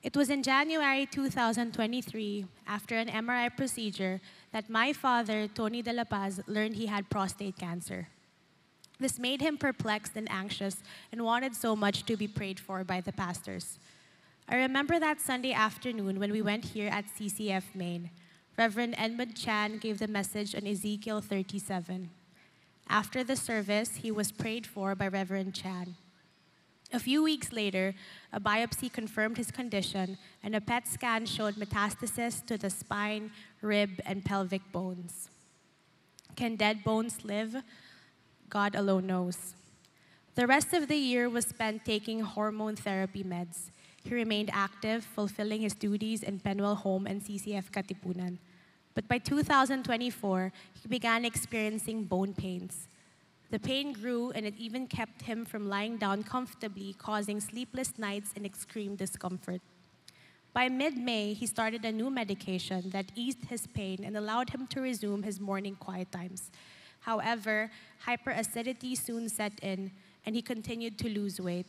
It was in January 2023, after an MRI procedure, that my father, Tony De La Paz, learned he had prostate cancer. This made him perplexed and anxious and wanted so much to be prayed for by the pastors. I remember that Sunday afternoon when we went here at CCF Maine. Reverend Edmund Chan gave the message on Ezekiel 37. After the service, he was prayed for by Reverend Chan. A few weeks later, a biopsy confirmed his condition, and a PET scan showed metastasis to the spine, rib, and pelvic bones. Can dead bones live? God alone knows. The rest of the year was spent taking hormone therapy meds. He remained active, fulfilling his duties in Penwell Home and CCF Katipunan. But by 2024, he began experiencing bone pains. The pain grew, and it even kept him from lying down comfortably, causing sleepless nights and extreme discomfort. By mid-May, he started a new medication that eased his pain and allowed him to resume his morning quiet times. However, hyperacidity soon set in, and he continued to lose weight.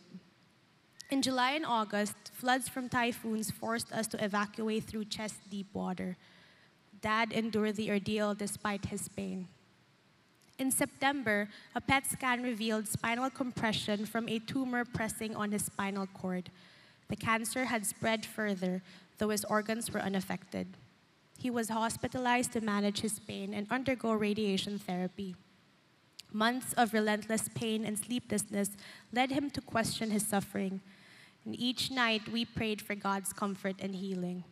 In July and August, floods from typhoons forced us to evacuate through chest-deep water. Dad endured the ordeal despite his pain. In September, a PET scan revealed spinal compression from a tumor pressing on his spinal cord. The cancer had spread further, though his organs were unaffected. He was hospitalized to manage his pain and undergo radiation therapy. Months of relentless pain and sleeplessness led him to question his suffering, and each night we prayed for God's comfort and healing.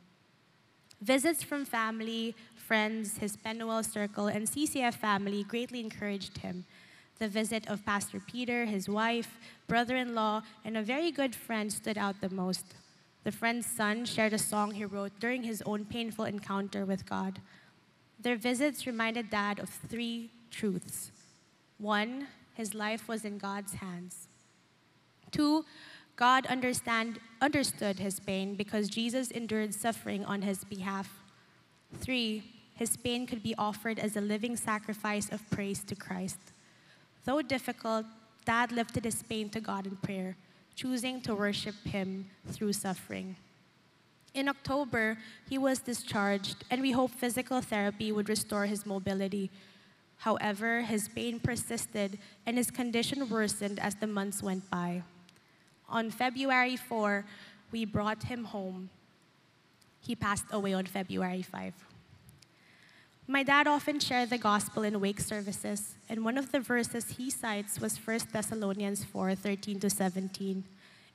Visits from family, friends, his Penwell circle, and CCF family greatly encouraged him. The visit of Pastor Peter, his wife, brother-in-law, and a very good friend stood out the most. The friend's son shared a song he wrote during his own painful encounter with God. Their visits reminded Dad of three truths. 1, his life was in God's hands. 2, God understood his pain because Jesus endured suffering on his behalf. 3, his pain could be offered as a living sacrifice of praise to Christ. Though difficult, Dad lifted his pain to God in prayer, choosing to worship him through suffering. In October, he was discharged, and we hoped physical therapy would restore his mobility. However, his pain persisted, and his condition worsened as the months went by. On February 4, we brought him home. He passed away on February 5. My dad often shared the gospel in wake services, and one of the verses he cites was 1 Thessalonians 4:13-17.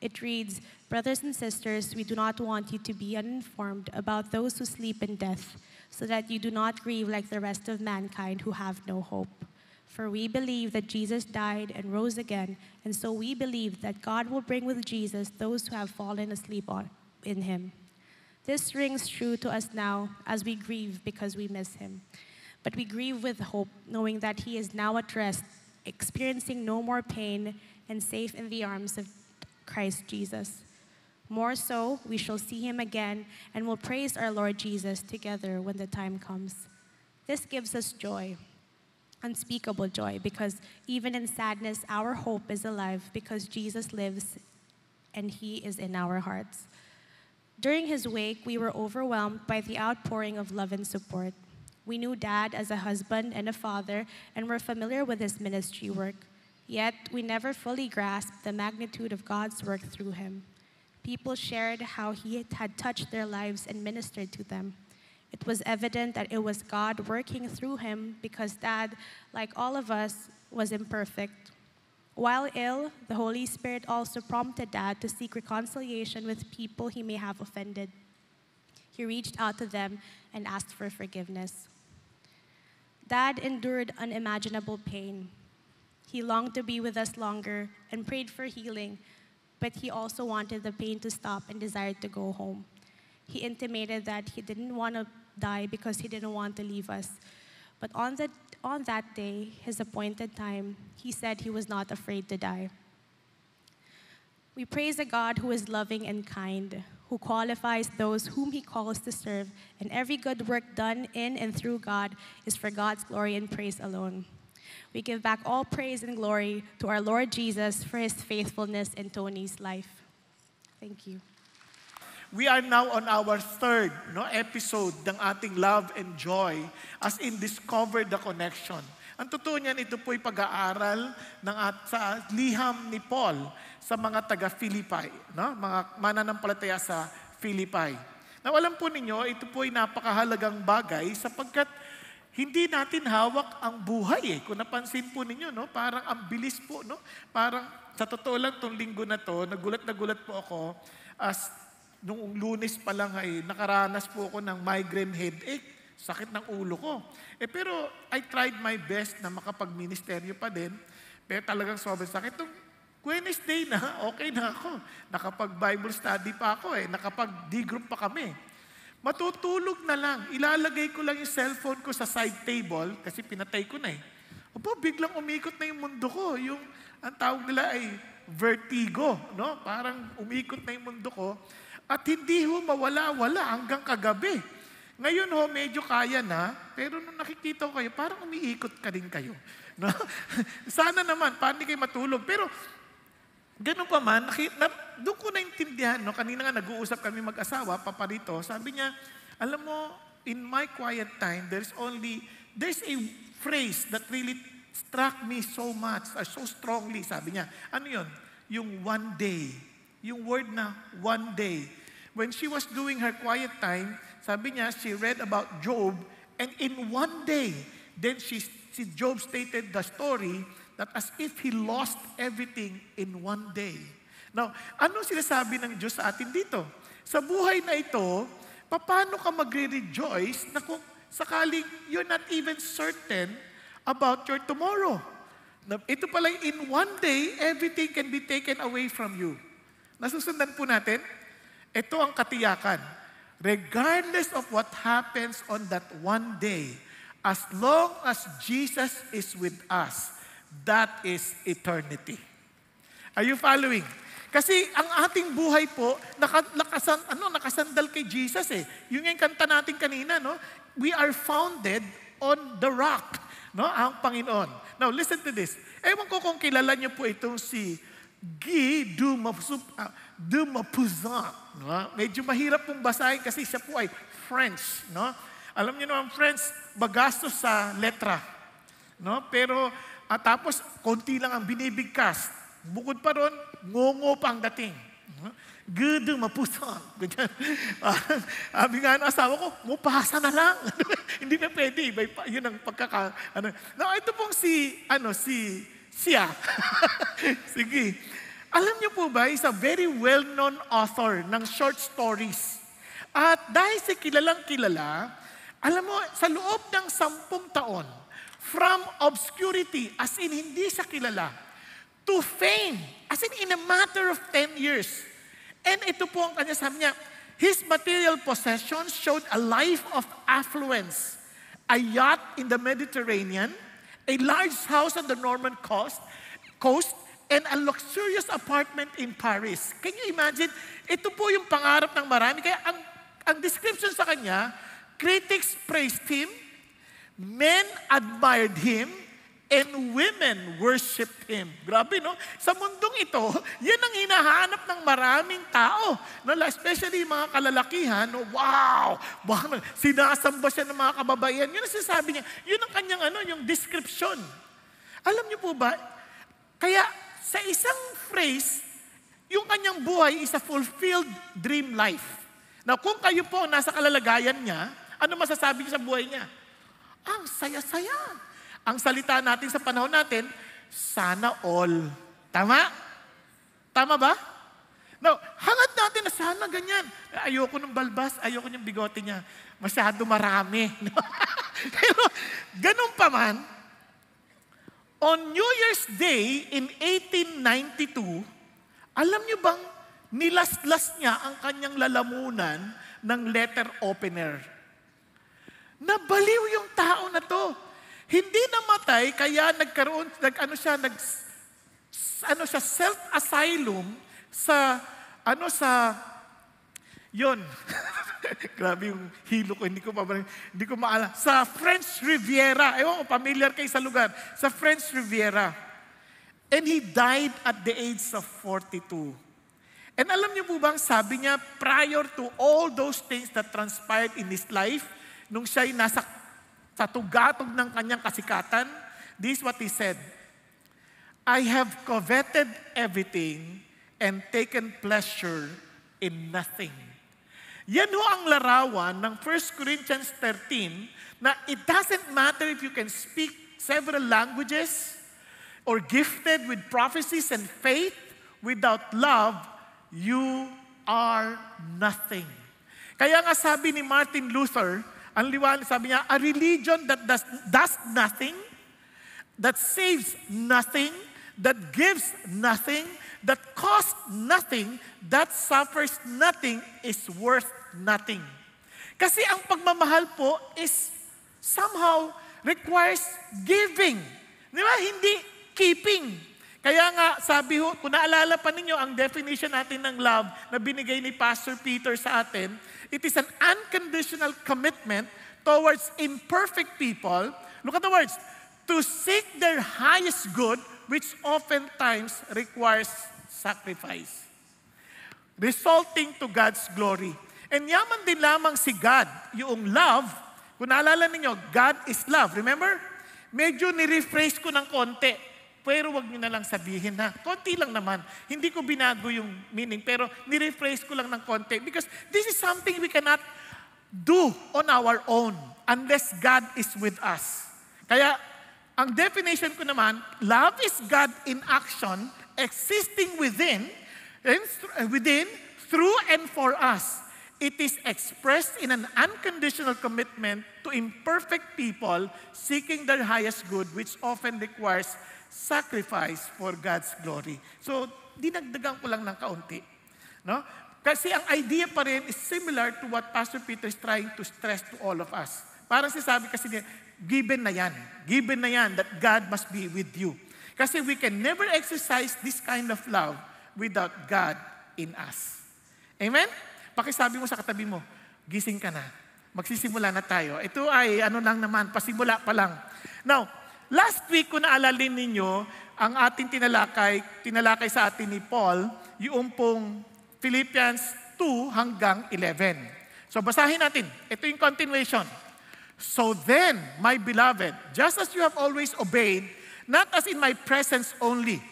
It reads, "Brothers and sisters, we do not want you to be uninformed about those who sleep in death, so that you do not grieve like the rest of mankind who have no hope. For we believe that Jesus died and rose again, and so we believe that God will bring with Jesus those who have fallen asleep in him. This rings true to us now as we grieve because we miss him. But we grieve with hope, knowing that he is now at rest, experiencing no more pain, and safe in the arms of Christ Jesus. More so, we shall see him again and will praise our Lord Jesus together when the time comes. This gives us joy, unspeakable joy, because even in sadness, our hope is alive because Jesus lives and he is in our hearts." During his wake, we were overwhelmed by the outpouring of love and support. We knew Dad as a husband and a father and were familiar with his ministry work. Yet, we never fully grasped the magnitude of God's work through him. People shared how he had touched their lives and ministered to them. It was evident that it was God working through him because Dad, like all of us, was imperfect. While ill, the Holy Spirit also prompted Dad to seek reconciliation with people he may have offended. He reached out to them and asked for forgiveness. Dad endured unimaginable pain. He longed to be with us longer and prayed for healing, but he also wanted the pain to stop and desired to go home. He intimated that he didn't want to die because he didn't want to leave us. But on that day, his appointed time, he said he was not afraid to die. We praise a God who is loving and kind, who qualifies those whom he calls to serve, and every good work done in and through God is for God's glory and praise alone. We give back all praise and glory to our Lord Jesus for his faithfulness in Tony's life. Thank you. We are now on our third episode ng ating Love and Joy, as in Discover the Connection. Ang totoo niyan, ito po'y pag-aaral sa liham ni Paul sa mga taga-Philippi, mga mananampalataya sa Philippi. Now, alam po ninyo, ito po'y napakahalagang bagay sapagkat hindi natin hawak ang buhay. Kung napansin po ninyo, parang ang bilis po. Parang sa totoo lang, itong linggo na to, nagulat po ako as noong Lunes pa lang ay nakaranas po ako ng migraine headache, sakit ng ulo ko. Pero I tried my best na makapag-ministeryo pa din, pero talagang sobrang sakit. Itong Wednesday na, okay na ako. Nakapag-Bible study pa ako nakapag-D-group pa kami. Matutulog na lang. Ilalagay ko lang yung cellphone ko sa side table kasi pinatay ko na biglang umikot na yung mundo ko. Ang tawag nila ay vertigo. Parang umikot na yung mundo ko. At hindi mawala-wala hanggang kagabi. Ngayon medyo kaya na, pero nung nakikita ko kayo, parang umiikot ka rin kayo. Sana naman, paano kayo matulog? Pero, ganun pa man, doon ko naintindihan, kanina nga nag-uusap kami mag-asawa, paparito, sabi niya, alam mo, in my quiet time, there's a phrase that really struck me so much, so strongly, sabi niya. Ano yun? Yung one day. Yung word na one day. When she was doing her quiet time, sabi niya, she read about Job, and in one day, then Job stated the story that as if he lost everything in one day. Now, ano sinasabi ng Diyos sa atin dito? Sa buhay na ito, paano ka magre-rejoice na kung sakaling you're not even certain about your tomorrow? Now, ito pala, in one day, everything can be taken away from you. Nasusundan po natin? Ito ang katiyakan. Regardless of what happens on that one day, as long as Jesus is with us, that is eternity. Are you following? Kasi ang ating buhay po, nakasandal kay Jesus Yung kanta natin kanina, We are founded on the rock, ang Panginoon. Now, listen to this. Ewan ko kung kilala niyo po itong si Guy de Maupassant. Medyo mahirap pong basahin kasi siya po ay French. Alam niyo naman, French, magastos sa letra. Pero, tapos, konti lang ang binibigkas. Bukod pa ron, ngongo pa ang dating. Guy de Maupassant. Sabi nga ng asawa ko, mupasa na lang. Hindi na pwede. Yun ang Now, ito pong siya. Sige. Alam niyo po ba, is a very well-known author ng short stories. At dahil sa kilalang-kilala, alam mo, sa loob ng 10 taon, from obscurity, as in hindi siya kilala, to fame, as in a matter of 10 years. And ito po ang kanya, sabi niya, his material possessions showed a life of affluence, a yacht in the Mediterranean, a large house on the Norman coast, and a luxurious apartment in Paris. Can you imagine? Ito po yung pangarap ng marami. Kaya ang description sa kanya, critics praised him, men admired him, and women worshipped him. Grabe, Sa mundong ito, yan ang hinahanap ng maraming tao. Especially mga kalalakihan, wow! Sinasamba siya ng mga kababaihan. Yun ang sinasabi niya. Yun ang kanyang yung description. Alam niyo po ba, kaya sa isang phrase, yung kanyang buhay is a fulfilled dream life. Now, kung kayo po nasa kalalagayan niya, ano masasabi niyo sa buhay niya? Ang saya-saya. Ang salita natin sa panahon natin, sana all. Tama? Tama ba? Now, hangad natin na sana ganyan. Ayoko ng balbas, ayoko ng bigote niya. Masyado marami. Pero, ganun pa man, on New Year's Day in 1892, alam niyo bang nilaslas niya ang kanyang lalamunan ng letter opener? Nabaliw yung tao na to. Hindi namatay, kaya self-asylum yon. Grabe yung hilo ko, hindi ko maalala. Sa French Riviera, ewan ko, familiar kayo sa lugar. Sa French Riviera. And he died at the age of 42. And alam niyo po bang sabi niya, prior to all those things that transpired in his life, nung siya'y nasa sa tugatog ng kanyang kasikatan, this is what he said, I have coveted everything and taken pleasure in nothing. Yan ho ang larawan ng 1 Corinthians 13 na it doesn't matter if you can speak several languages or gifted with prophecies and faith, without love, you are nothing. Kaya nga sabi ni Martin Luther, ang liwanag, sabi niya, a religion that does nothing, that saves nothing, that gives nothing, that costs nothing, that suffers nothing, is worth nothing. Kasi ang pagmamahal po is somehow requires giving. Di ba? Hindi keeping. Kaya nga, sabi ho, kung naalala pa ninyo ang definition natin ng love na binigay ni Pastor Peter sa atin, it is an unconditional commitment towards imperfect people. Look at the words, to seek their highest good, which oftentimes requires sacrifice, resulting to God's glory. And yaman din lamang si God, yung love, kung naalala ninyo, God is love. Remember? Medyo ni-rephrase ko ng konti, pero wag nyo na lang sabihin na, konti lang naman. Hindi ko binago yung meaning, pero ni-rephrase ko lang ng konti because this is something we cannot do on our own unless God is with us. Kaya, ang definition ko naman, love is God in action, existing within, through and for us. It is expressed in an unconditional commitment to imperfect people seeking their highest good, which often requires sacrifice for God's glory. So, dinagdagan ko lang ng kaunti. No? Kasi ang idea pa rin is similar to what Pastor Peter is trying to stress to all of us. Parang sinasabi kasi niya, given na yan. Given na yan that God must be with you. Kasi we can never exercise this kind of love without God in us. Amen? Pakisabi mo sa katabi mo, gising ka na. Magsisimula na tayo. Ito ay ano lang naman, pasimula pa lang. Now, last week kung naalalin ninyo, ang ating tinalakay sa atin ni Paul, yung pong Philippians 2 hanggang 11. So basahin natin. Ito yung continuation. So then, my beloved, just as you have always obeyed, not as in my presence only,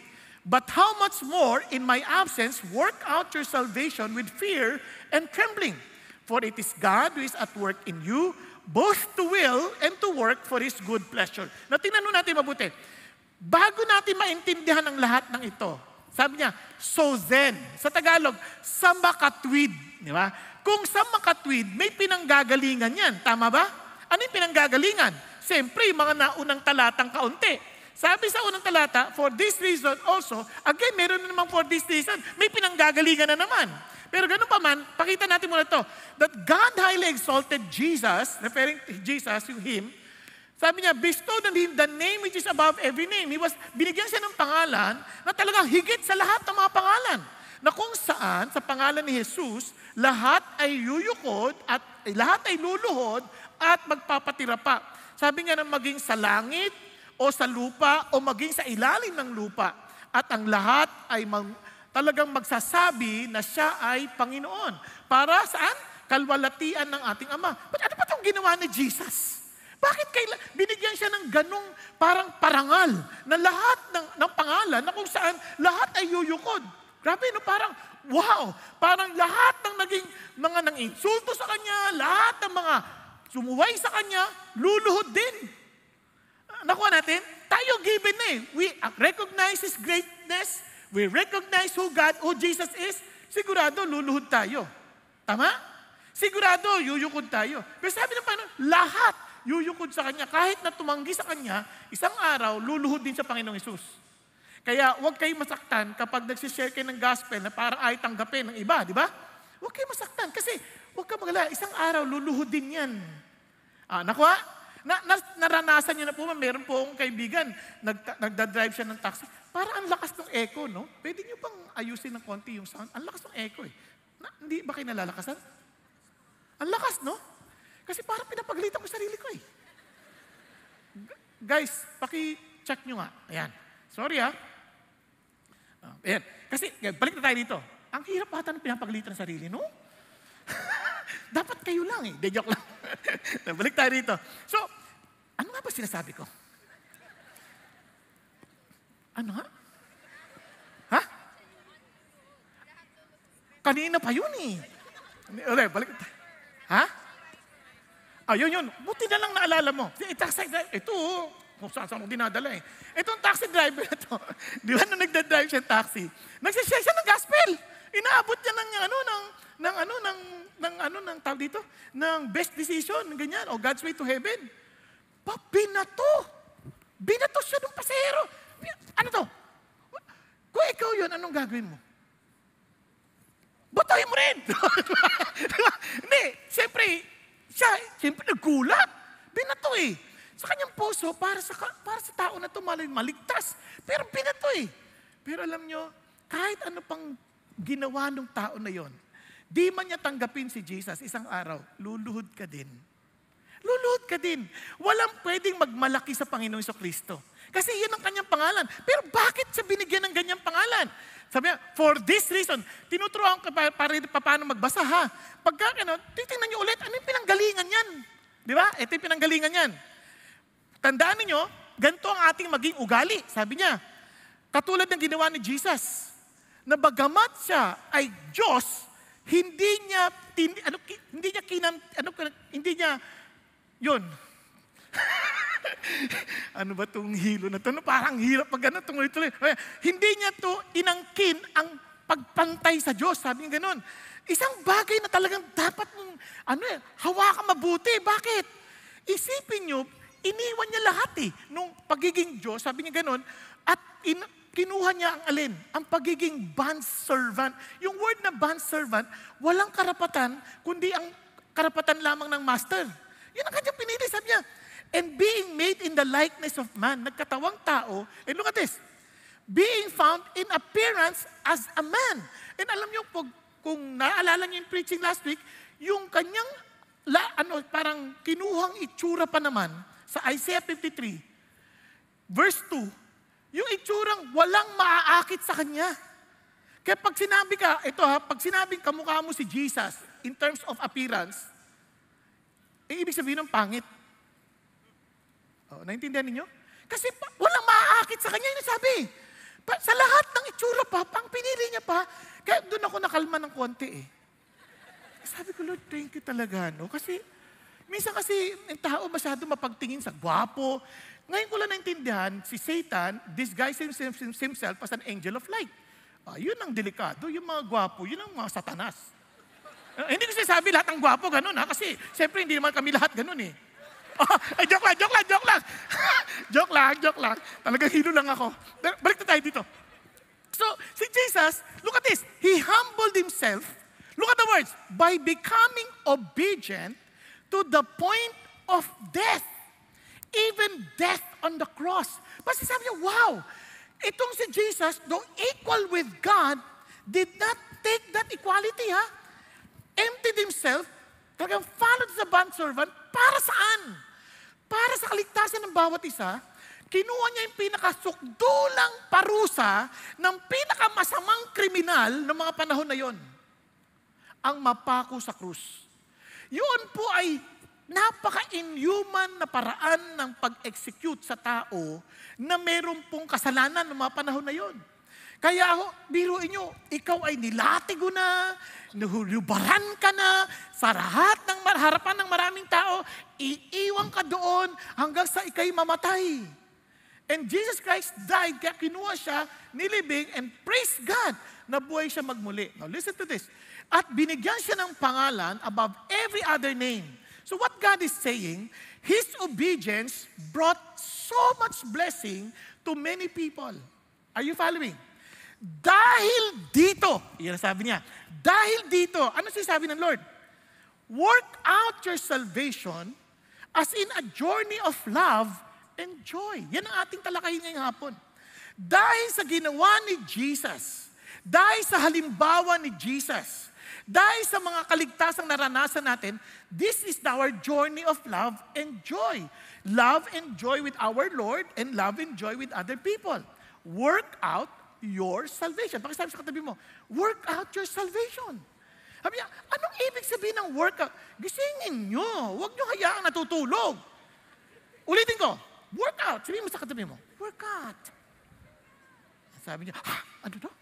but how much more in my absence, work out your salvation with fear and trembling. For it is God who is at work in you, both to will and to work for His good pleasure. Na tingnan natin mabuti. Bago natin maintindihan ang lahat ng ito, sabi niya, so then, sa Tagalog, sa makatwid. Di ba? Kung sa makatwid, may pinanggagalingan yan. Tama ba? Ano yung pinanggagalingan? Siyempre, yung mga naunang talatang kaunti. Sabi sa unang talata, for this reason also, again, meron na namang for this reason, may pinanggagalingan na naman. Pero ganun pa man, pakita natin muna ito, that God highly exalted Jesus, referring to Jesus, yung Him, sabi niya, bestowed on Him the name which is above every name. Binigyan siya ng pangalan na talagang higit sa lahat ng mga pangalan. Na kung saan, sa pangalan ni Jesus, lahat ay yuyukod at lahat ay luluhod at magpapatira pa. Sabi nga na maging sa langit, o sa lupa, o maging sa ilalim ng lupa. At ang lahat ay talagang magsasabi na siya ay Panginoon. Para saan? Kalwalatian ng ating Ama. But ano pa itong ginawa ni Jesus? Bakit binigyan siya ng ganong parang parangal na lahat ng pangalan na kung saan lahat ay yuyukod? Grabe, no? Parang, wow! Parang lahat ng naging mga nang insulto sa Kanya, lahat ng mga sumuway sa Kanya, luluhod din. Nakuha natin, tayo given na eh. We recognize His greatness. We recognize who Jesus is. Sigurado, luluhod tayo. Tama? Sigurado, yuyukod tayo. Pero sabi ng Panginoon, lahat yuyukod sa Kanya. Kahit na tumanggi sa Kanya, isang araw, luluhod din sa Panginoong Hesus. Kaya huwag kayong masaktan kapag nagsishare kayo ng gospel na parang ay tanggapin ng iba, di ba? Huwag kayong masaktan kasi huwag ka magalala, isang araw, luluhod din yan. Nakuha? Naranasan niyo na po, meron po akong kaibigan, nagdadrive siya ng taxi. Parang ang lakas ng echo, no? Pwede niyo bang ayusin ng konti yung sound? Ang lakas ng echo eh. Hindi ba kayo nalalakasan? Ang lakas, no? Kasi parang pinapagalitan ko sarili ko eh. Guys, paki-check nyo nga. Ayan. Sorry ha. Ayan. Kasi, balik na tayo dito. ang hirap ata ng pinapagalitan ng sarili, no? Dapat kayo lang eh. De, joke lang. Balik tayo rito. So, ano nga ba sinasabi ko? Ano nga? Ha? Kanina pa yun eh. Okay, balik. Ha? Yun. Buti na lang naalala mo. Ito, kung saan mo dinadala eh. Itong taxi driver na to, di ba nung nagdadrive siya ng taxi, nagsishare siya ng gospel. Inaabot niya ng tawag dito, ng best decision, ganyan, o God's way to heaven. Binato siya ng pasahero. Ano to? Kung ikaw yun, anong gagawin mo? Batoy mo rin! Hindi, siyempre naggulat. Binato eh. Sa kanyang puso, para sa tao na ito maligtas. Pero binato eh. Pero alam nyo, kahit ano pang ginawa ng tao na yon, di man niya tanggapin si Jesus isang araw, luluhod ka din. Luluhod ka din. Walang pwedeng magmalaki sa Panginoong Kristo. Kasi yun ang kanyang pangalan. Pero bakit siya binigyan ng ganyang pangalan? Sabi niya, for this reason, tinuturuan ko paano magbasa ha. Pagka, titingnan niyo ulit, ano yung pinanggalingan yan? Di ba? Ito yung pinanggalingan yan. Tandaan niyo, ganito ang ating maging ugali. Sabi niya, katulad ng ginawa ni Jesus, na bagamat siya ay Diyos, hindi niya, yun. Ano ba itong hilo na ito? Parang hirap pag gano'n, tuloy-tuloy. Hindi niya ito inangkin ang pagpantay sa Diyos. Sabi niya gano'n. Isang bagay na talagang dapat mong, hawakan mabuti. Bakit? Isipin niyo, iniwan niya lahat nung pagiging Diyos, sabi niya gano'n, at kinuha niya ang alin? Ang pagiging bondservant. Yung word na bondservant, walang karapatan, kundi ang karapatan lamang ng master. Yun ang kanyang pinili. Sabi niya, and being made in the likeness of man, nagkatawang tao, and look at this, being found in appearance as a man. And alam niyo, kung naalala niyo yung preaching last week, yung kanyang, parang kinuhang itsura pa naman sa Isaiah 53, verse 2, yung itsurang walang maaakit sa kanya. Kaya pag sinabi ka, pag sinabing kamukha mo si Jesus in terms of appearance, ibig sabihin ng pangit. Naintindihan ninyo? Kasi walang maaakit sa kanya, yung sabi. Sa lahat ng itsura pa, pang pinili niya pa, kaya doon ako nakalma ng konti eh. Sabi ko, Lord, thank you talaga, no? Kasi, minsan kasi, ang tao masyado mapagtingin sa gwapo. Ngayon ko lang naintindihan, si Satan disguises himself as an angel of light. Yun ang delikado, yung mga gwapo, yun ang mga satanas. Hindi ko sinasabi lahat ng gwapo, ganun ha, kasi siyempre hindi naman kami lahat ganun eh. Joke lang. Joke lang. Talagang hilo lang ako. Balik na tayo dito. So, si Jesus, look at this. He humbled himself. Look at the words. By becoming obedient to the point of death. Even death on the cross. Kasi sabi niya, wow, itong si Jesus, though equal with God, did not take that equality, ha? Emptied himself, talagang followed the bondservant, para saan? Para sa kaligtasan ng bawat isa, kinuha niya yung pinakasukdulang parusa ng pinakamasamang kriminal ng mga panahon na yon. Ang mapako sa krus. Yun po ay napaka-inhuman na paraan ng pag-execute sa tao na meron pong kasalanan ng mga panahon na yon. Kaya biruin nyo, ikaw ay nilatigo na, nahulubaran ka na, sa lahat ng harapan ng maraming tao, iiwan ka doon hanggang sa ikay mamatay. And Jesus Christ died, kaya kinuha siya, nilibing, and praise God, na buhay siya magmuli. Now listen to this. At binigyan siya ng pangalan above every other name. So what God is saying, His obedience brought so much blessing to many people. Are you following? Dahil dito, yan sabi niya, dahil dito, ano sinasabi ng Lord? Work out your salvation as in a journey of love and joy. Yan ang ating talakayin ngayong hapon. Dahil sa ginawa ni Jesus, dahil sa halimbawa ni Jesus, dahil sa mga kaligtasang naranasan natin, this is our journey of love and joy. Love and joy with our Lord and love and joy with other people. Work out your salvation. Pakisabi sa katabi mo, work out your salvation. Sabi niya, anong ibig sabihin ng workout? Gisingin nyo. Huwag nyo hayaang natutulog. Ulitin ko, workout. Sabihin mo sa katabi mo, workout. Sabi niya, ano to?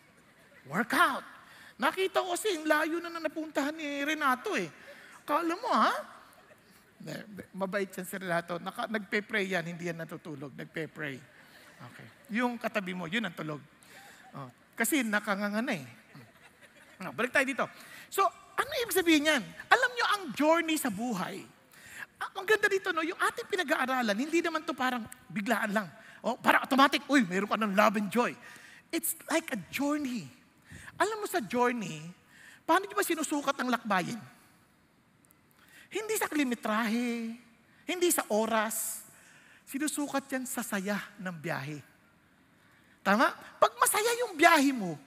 Workout. Nakita ko kasi yung layo na napuntahan ni Renato eh. Kala mo mabait yan si Renato. Nagpe-pray yan, hindi yan natutulog. Nagpe-pray. Okay. Yung katabi mo, yun ang tulog. Kasi nakangangana eh. Balik tayo dito. So, ano ibig sabihin yan? Alam nyo ang journey sa buhay. Ang ganda dito, no, yung ating pinag-aaralan, hindi naman to parang biglaan lang. Parang automatic, meron ka ng love and joy. It's like a journey. Alam mo sa journey, paano nyo ba sinusukat ang lakbayin? Hindi sa kilometrahe, hindi sa oras. Sinusukat yan sa saya ng biyahe. Tama? Pag masaya yung biyahe mo,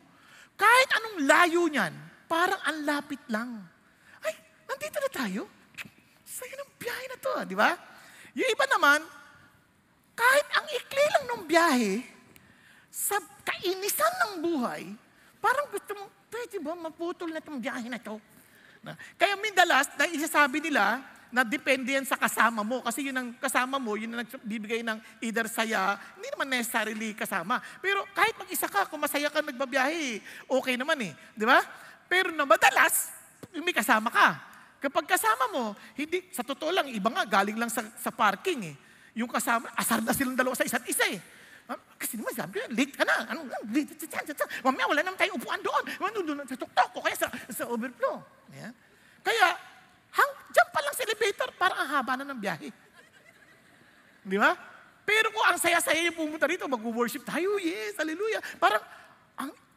kahit anong layo niyan, parang ang lapit lang. Ay, nandito na tayo. Saya ng biyahe na to, di ba? Yung iba naman, kahit ang ikli lang ng biyahe, sa kainisan ng buhay, parang gusto mo, pwede ba maputol na itong biyahe na to? Kaya mindalas, na isasabi nila na depende yan sa kasama mo. Kasi yun ang kasama mo, yun ang nagbibigay ng either saya, hindi naman necessarily kasama. Pero kahit mag-isa ka, kung masaya ka nagbabiyahe, okay naman eh. Di ba? Pero na madalas, may kasama ka. Kapag kasama mo, hindi, sa totoo lang, iba nga, galing lang sa parking eh. Yung kasama, asar na silang dalawa sa isa't isa eh. Kasi naman sabi ko, late ka na. Late? Mamaya wala naman tayong upuan doon. Doon sa tuktok ko, kaya sa overflow. Yeah. Kaya, dyan pa lang sa elevator, parang ang haba na ng biyahe. Di ba? Pero kung ang saya-saya yung pumunta rito, mag-worship tayo, yes, hallelujah. Parang,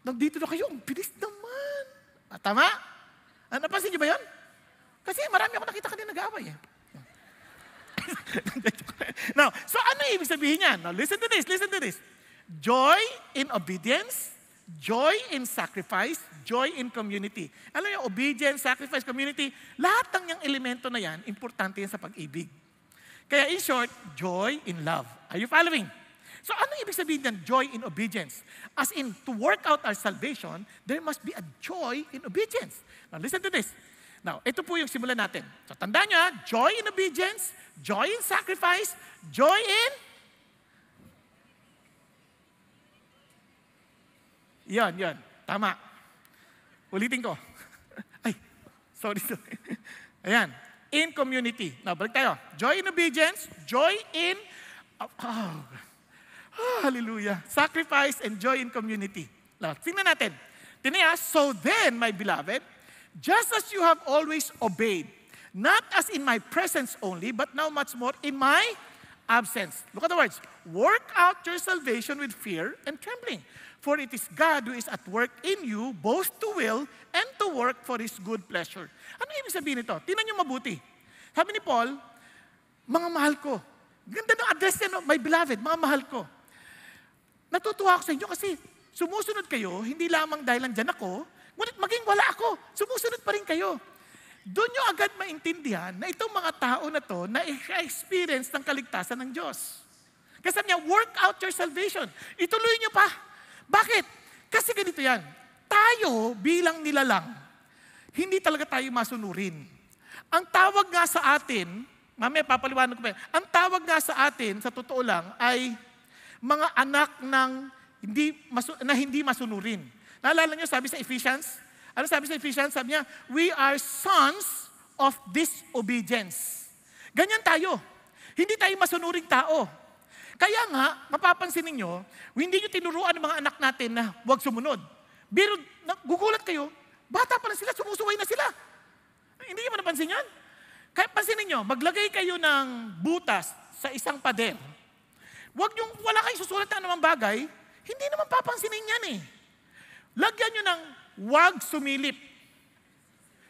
nandito na kayo, ang bilis naman. Tama? Napansin niyo ba yan? Kasi marami ako nakita kanina nag-aaway eh. Now, so ano ibig sabihin yan? Now, listen to this. Joy in obedience, joy in sacrifice, joy in community. Alam niyo, obedience, sacrifice, community, lahat ng yung elemento na yan, importante yan sa pag-ibig. Kaya in short, joy in love. Are you following? So ano ibig sabihin yan? Joy in obedience. As in, to work out our salvation, there must be a joy in obedience. Now, listen to this. Now, ito po yung simulan natin. So, tandaan nyo, joy in obedience, joy in sacrifice, joy in... Yan. Tama. Ulitin ko. Ay, sorry. Ayan. In community. Now, balik tayo. Joy in obedience, joy in... hallelujah. Sacrifice and joy in community. Now, tingnan natin. So then, my beloved, just as you have always obeyed, not as in my presence only, but now much more in my absence. Look at the words. Work out your salvation with fear and trembling. For it is God who is at work in you, both to will and to work for His good pleasure. Ano ibig sabihin nito? Tingnan niyo mabuti. Sabi ni Paul, mga mahal ko. Ganda ng address niya, no? My beloved, mga mahal ko. Natutuwa ako sa inyo kasi sumusunod kayo, hindi lamang dahil nandyan ako, ngunit maging wala ako, sumusunod pa rin kayo. Doon nyo agad maintindihan na itong mga tao na to na experience ng kaligtasan ng Diyos. Kasi sabi niya, work out your salvation. Ituloy nyo pa. Bakit? Kasi ganito yan. Tayo bilang nilalang, hindi talaga tayo masunurin. Ang tawag nga sa atin, mamaya papaliwanag ko pa yan, ang tawag nga sa atin, sa totoo lang, ay mga anak ng hindi masunurin. Naalala niyo, sabi sa Ephesians? Ano sabi sa Ephesians? Sabi niya, we are sons of disobedience. Ganyan tayo. Hindi tayo masunuring tao. Kaya nga, mapapansin ninyo, hindi nyo tinuruan ng mga anak natin na huwag sumunod. Pero gugulat kayo, bata pa na sila, sumusuway na sila. Hindi nyo napansin yan? Kaya pansin ninyo, maglagay kayo ng butas sa isang pader. Wala kayong susulat na anumang bagay, hindi naman papansinin yan eh. Lagyan nyo ng wag sumilip.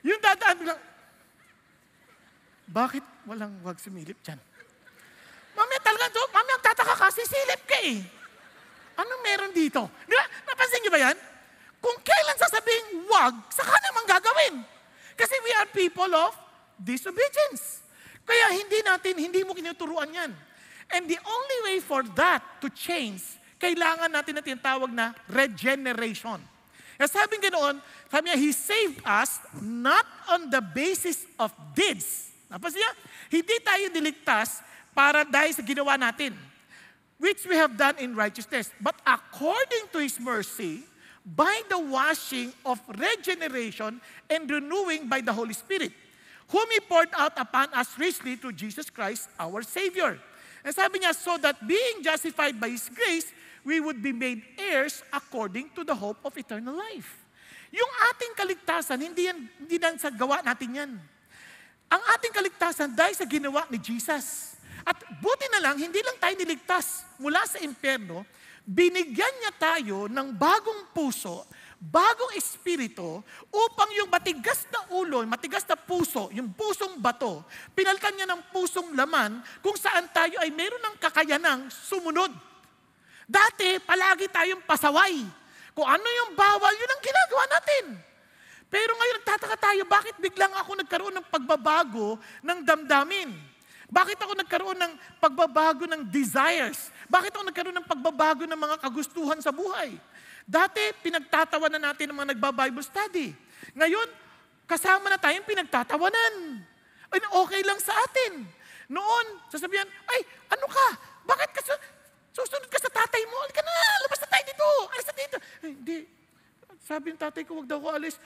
Yung dadaan bilang, bakit walang wag sumilip dyan? Mamaya talaga to, mamaya tataka ka, sisilip ka eh. Anong meron dito? Di ba? Napansin nyo ba yan? Kung kailan sasabihin wag, saka naman gagawin. Kasi we are people of disobedience. Kaya hindi mo kinuturuan yan. And the only way for that to change kailangan natin na tinatawag na regeneration. Kaya sabi ganoon, sabi niya, He saved us not on the basis of deeds. Tapos niya, hindi tayo niligtas para dahil sa ginawa natin, which we have done in righteousness, but according to His mercy, by the washing of regeneration and renewing by the Holy Spirit, whom He poured out upon us richly through Jesus Christ, our Savior. And sabi niya, so that being justified by His grace, we would be made heirs according to the hope of eternal life. Yung ating kaligtasan, hindi yan sa gawa natin yan. Ang ating kaligtasan dahil sa ginawa ni Jesus. At buti na lang, hindi lang tayo niligtas mula sa impyerno, binigyan niya tayo ng bagong puso, bagong espiritu, upang yung matigas na ulo, matigas na puso, yung pusong bato, pinalitan niya ng pusong laman kung saan tayo ay meron ng kakayanang sumunod. Dati, palagi tayong pasaway. Kung ano yung bawal, yun ang ginagawa natin. Pero ngayon, nagtataka tayo, bakit biglang ako nagkaroon ng pagbabago ng damdamin? Bakit ako nagkaroon ng pagbabago ng desires? Bakit ako nagkaroon ng pagbabago ng mga kagustuhan sa buhay? Dati, pinagtatawanan natin ng mga nagba-Bible study. Ngayon, kasama na tayong pinagtatawanan. Ay, okay lang sa atin. Noon, sasabihan, ay, ano ka? Bakit ka susunod ka sa tatay mo? Halika na, labas na tayo dito. Alis na dito. Ay, hindi. Sabi ng tatay ko, wag daw ko alis.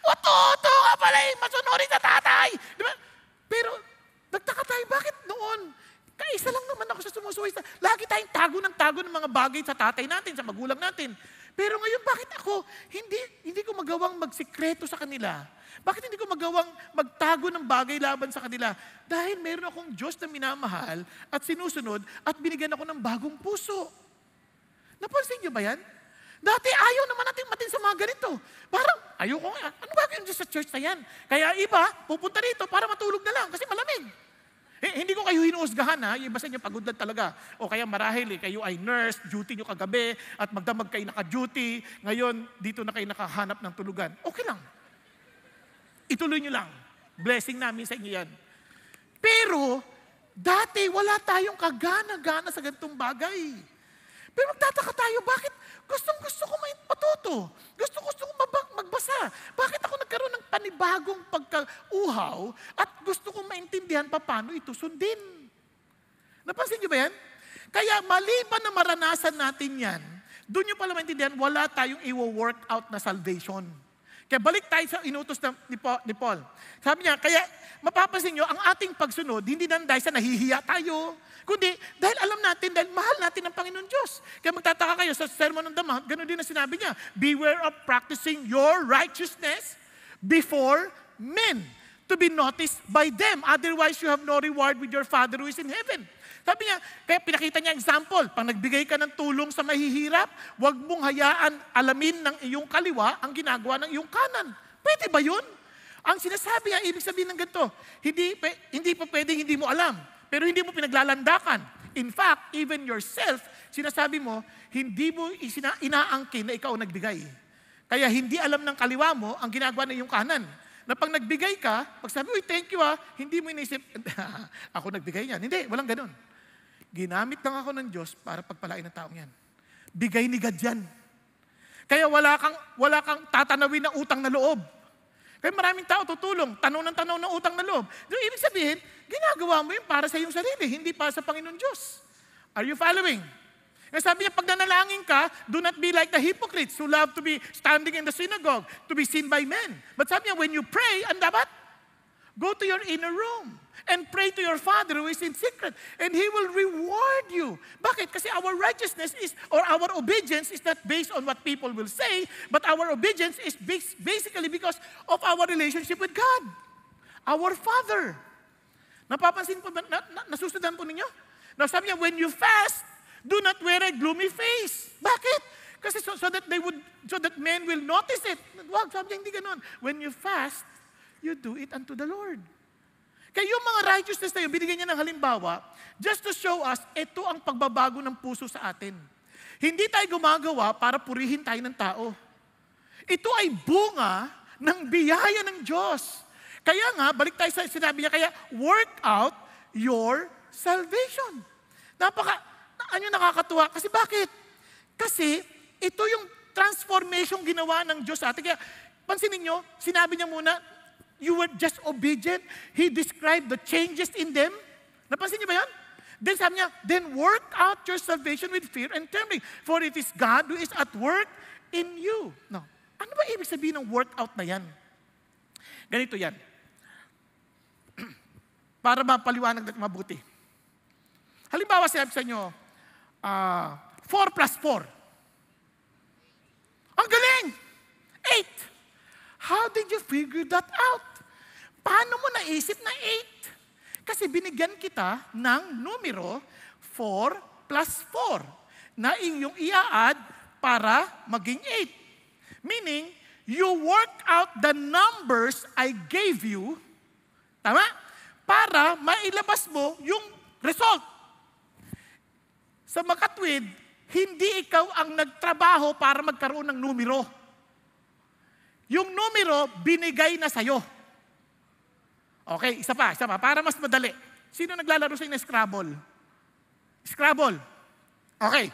Oto ka pala eh, masunurin sa tatay. Diba? Pero, nagtaka tayo, bakit noon? Kaisa lang naman ako sa sumusuway. Lagi tayong tago ng mga bagay sa tatay natin, sa magulang natin. Pero ngayon, bakit ako hindi ko magawang magsikreto sa kanila? Bakit hindi ko magawang magtago ng bagay laban sa kanila? Dahil meron akong Diyos na minamahal at sinusunod at binigyan ako ng bagong puso. Napansin niyo ba yan? Dati ayaw naman natin matin sa mga ganito. Parang, ayoko nga. Ano ba yung Diyos sa church na yan? Kaya iba, pupunta rito para matulog na lang kasi malamig. Hindi ko kayo hinuusgahan ha, yung iba sa inyo pagod lang talaga. O kaya marahil kayo ay nurse, duty nyo kagabi, at magdamag kayo naka-duty, ngayon dito na kayo nakahanap ng tulugan. Okay lang. Ituloy nyo lang. Blessing namin sa inyo yan. Pero, dati wala tayong kagana-gana sa ganitong bagay. Pero magtataka tayo, bakit gusto ko matuto? Gusto ko magbasa. Bakit ako nagkaroon ng panibagong pagkauhaw at gusto kong maintindihan paano ito sundin? Napansin niyo ba yan? Kaya maliban na maranasan natin yan, doon nyo pala maintindihan, wala tayong i-work out na salvation. Kaya balik tayo sa inutos ni Paul. Sabi niya, kaya mapapansin nyo, ang ating pagsunod, hindi lang dahil sa nahihiya tayo, kundi dahil alam natin, dahil mahal natin ang Panginoon Diyos. Kaya magtataka kayo sa Sermon on the Mount, ganoon din ang sinabi niya, beware of practicing your righteousness before men, to be noticed by them. Otherwise, you have no reward with your Father who is in heaven. Sabi niya, kaya pinakita niya example, pag nagbigay ka ng tulong sa mahihirap, huwag mong hayaan alamin ng iyong kaliwa ang ginagawa ng iyong kanan. Pwede ba yun? Ang sinasabi niya, ibig sabihin ng ganito, hindi pa pwedeng hindi mo alam, pero hindi mo pinaglalandakan. In fact, even yourself, sinasabi mo, hindi mo inaangkin na ikaw nagbigay. Kaya hindi alam ng kaliwa mo ang ginagawa ng iyong kanan. Na pag nagbigay ka, pag sabi, uy, thank you hindi mo inisip, ako nagbigay niyan. Hindi, walang ganun. Ginamit lang ako ng Diyos para pagpalain ng taong yan. Bigay ni God yan. Kaya wala kang tatanawin ng utang na loob. Kaya maraming tao tutulong, tanaw ng utang na loob. So, ibig sabihin, ginagawa mo yun para sa iyong sarili, hindi para sa Panginoon Diyos. Are you following? Kaya sabi niya, pag nanalangin ka, do not be like the hypocrites who love to be standing in the synagogue, to be seen by men. But sabi niya, when you pray, ang dapat? Go to your inner room and pray to your Father who is in secret, and He will reward you. Bakit? Kasi our righteousness or our obedience is not based on what people will say, but our obedience is basically because of our relationship with God, our Father. Napapansin po ba? Nasusundan po ninyo? Now, sabi niya, when you fast, do not wear a gloomy face. Bakit? Kasi so that men will notice it. Wag, sabi niya, hindi ganun. When you fast, you do it unto the Lord. Kaya yung mga righteousness na yun, binigyan niya ng halimbawa, just to show us, ito ang pagbabago ng puso sa atin. Hindi tayo gumagawa para purihin tayo ng tao. Ito ay bunga ng biyaya ng Diyos. Kaya nga, balik tayo sa sinabi niya, kaya work out your salvation. Ano nakakatuwa? Kasi bakit? Kasi ito yung transformation ginawa ng Diyos sa atin. Kaya pansinin nyo, sinabi niya muna, you were just obedient. He described the changes in them. Napansin niyo ba yan? Then sabi niya, then work out your salvation with fear and trembling. For it is God who is at work in you. No. Ano ba ibig sabihin ng work out na yan? Ganito yan. Para mapaliwanag natin mabuti. Halimbawa, sinabi sa inyo, 4 plus 4. Ang galing! 8. How did you figure that out? Paano mo naisip na 8? Kasi binigyan kita ng numero 4 plus 4 na inyong ia-add para maging 8. Meaning, you work out the numbers I gave you, tama? Para mailabas mo yung result. Sa makatwid, hindi ikaw ang nagtrabaho para magkaroon ng numero. Yung numero, binigay na sa'yo. Okay, isa pa, para mas madali. Sino naglalaro sa inyo ng Scrabble? Scrabble. Okay.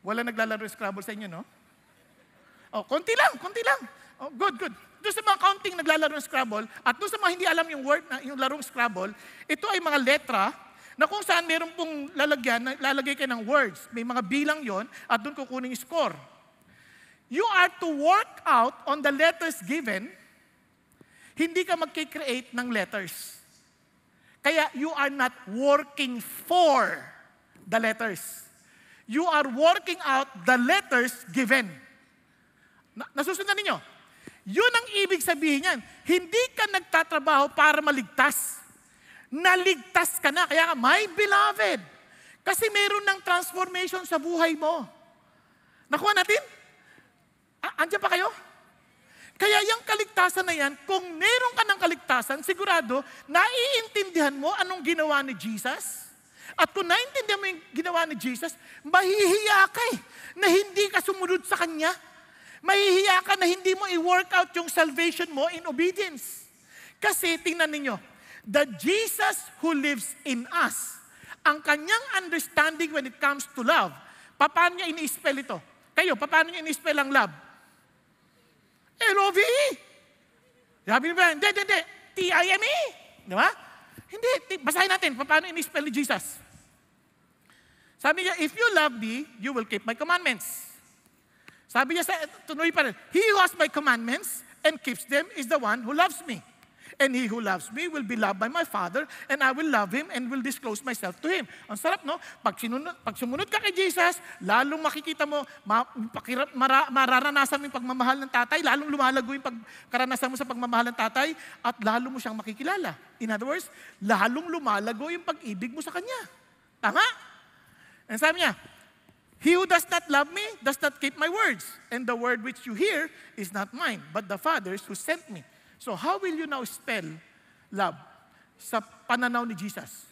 Wala naglalaro ng Scrabble sa inyo, no? Oh, konti lang. Oh, good. Doon sa mga counting naglalaro ng Scrabble, at doon sa mga hindi alam yung word, yung larong Scrabble, ito ay mga letra na kung saan meron pong lalagay kayo ng words. May mga bilang yon at doon kukunin yung score. You are to work out on the letters given. Hindi ka mag-create ng letters. Kaya you are not working for the letters. You are working out the letters given. Nasusundan ninyo? Yun ang ibig sabihin yan. Hindi ka nagtatrabaho para maligtas. Naligtas ka na. Kaya my beloved, kasi meron ng transformation sa buhay mo. Nakuha natin? Andiyan pa kayo? Kaya yung kaligtasan na yan, kung meron ka ng kaligtasan, sigurado, naiintindihan mo anong ginawa ni Jesus. At kung naiintindihan mo yung ginawa ni Jesus, mahihiya ka na hindi ka sumunod sa Kanya. Mahihiya ka na hindi mo i-work out yung salvation mo in obedience. Kasi tingnan ninyo, the Jesus who lives in us, ang Kanyang understanding when it comes to love, paano niya ini-spell ito? Kayo, paano niya ini-spell ang love? L-O-V-E. Sabi niyo ba? Hindi. T-I-M-E. Di ba? Hindi. Basahin natin, paano ini-spell ni Jesus? Sabi niya, if you love me, you will keep my commandments. Sabi niya, tuloy pa rin, he who has my commandments and keeps them is the one who loves me. And he who loves me will be loved by my Father, and I will love him and will disclose myself to him. Ang sarap, no? Pag sumunod ka kay Jesus, lalong makikita mo, mararanasan mo yung pagmamahal ng tatay, lalong lumalago yung karanasan mo sa pagmamahal ng tatay, at lalong mo siyang makikilala. In other words, lalong lumalago yung pag-ibig mo sa Kanya. Tama? And sabi niya, he who does not love me does not keep my words. And the word which you hear is not mine, but the Father's who sent me. So how will you now spell love sa pananaw ni Jesus?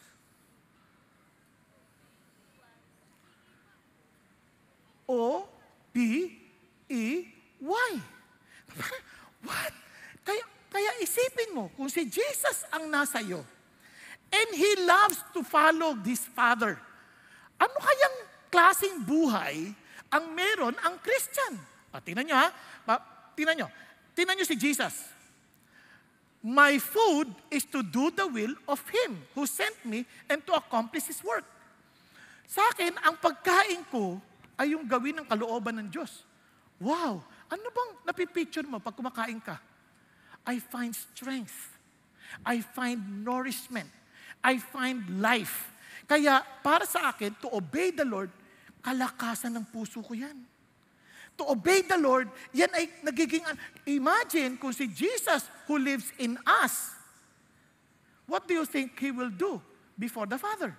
O-B-E-Y. What? Kaya isipin mo, kung si Jesus ang nasa iyo, and He loves to follow this Father, ano kayang klaseng buhay ang meron ang Christian? Tingnan nyo ha. Tingnan nyo si Jesus. My food is to do the will of Him who sent me and to accomplish His work. Sa akin, ang pagkain ko ay yung gawin ng kalooban ng Diyos. Wow! Ano bang napipicture mo pag kumakain ka? I find strength. I find nourishment. I find life. Kaya para sa akin, to obey the Lord, kalakasan ng puso ko yan. To obey the Lord, yan ay nagiging, imagine kung si Jesus who lives in us, what do you think He will do before the Father?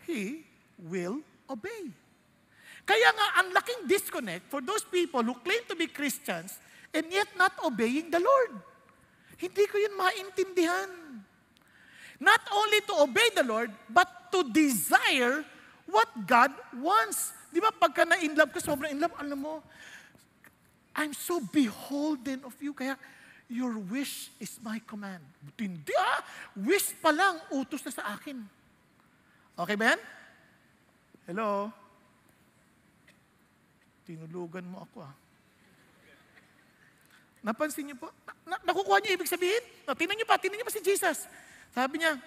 He will obey. Kaya nga, ang laking disconnect for those people who claim to be Christians and yet not obeying the Lord. Hindi ko yun maintindihan. Not only to obey the Lord, but to desire what God wants. Di ba, pagka na-inlove ka, sobrang inlove, alam mo, I'm so beholden of you, kaya your wish is my command. Hindi wish pa lang, utos na sa akin. Okay ba yan? Hello? Tinulugan mo ako Napansin niyo po? Nakukuha niyo ibig sabihin? Tingnan niyo pa si Jesus. Sabi niya,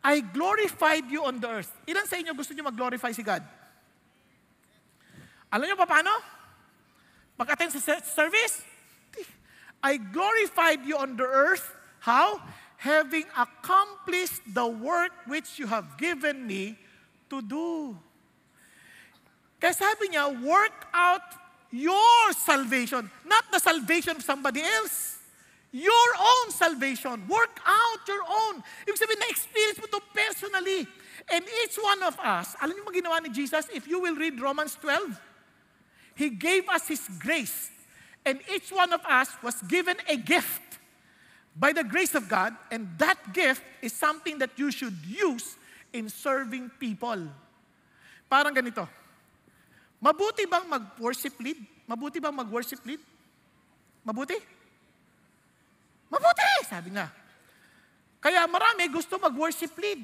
I glorified you on the earth. Ilan sa inyo gusto niyo mag-glorify si God? Alam niyo pa paano? Pag-attend sa service? I glorified you on the earth. How? Having accomplished the work which you have given me to do. Kaya sabi niya, work out your salvation, not the salvation of somebody else. Your own salvation. Work out your own. Ibig sabihin, na-experience mo ito personally. And each one of us, alam niyo mo ginawa ni Jesus? If you will read Romans 12, He gave us His grace. And each one of us was given a gift by the grace of God. And that gift is something that you should use in serving people. Parang ganito. Mabuti bang mag-worship lead? Mabuti bang mag-worship lead? Mabuti? Mabuti, sabi nga. Kaya marami gusto mag-worship lead.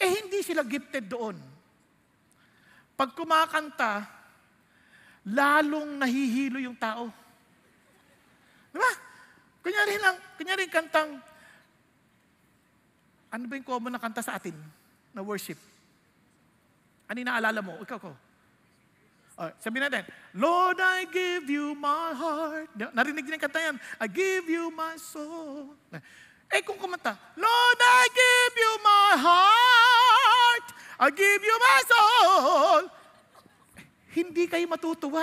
Hindi sila gifted doon. Pag kumakanta, lalong nahihilo yung tao. Diba? Kunyari kantang, ano ba yung common na kanta sa atin na worship? Ano yung naalala mo? Ikaw ko. Sabihin natin, Lord, I give you my heart. Narinig din yung kanta yan. I give you my soul. Kung kumanta, Lord, I give you my heart. I give you my soul. Hindi kayo matutuwa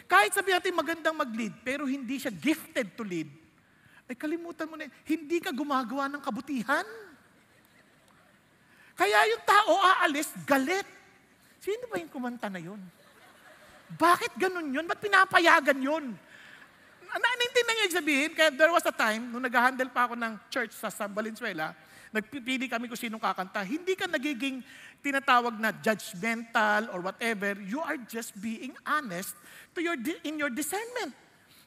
Kahit sabihin natin magandang mag-lead, pero hindi siya gifted to lead, kalimutan mo na, hindi ka gumagawa ng kabutihan. Kaya yung tao aalis, galit. Sino ba yung kumanta na yun? Bakit ganun yun? Ba't pinapayagan yun? Naintindihan niyo yung sabihin? Kaya there was a time, nung nag-handle pa ako ng church sa San Valenzuela, nagpipili kami kung sinong kakanta. Hindi ka nagiging tinatawag na judgmental or whatever. You are just being honest to in your discernment.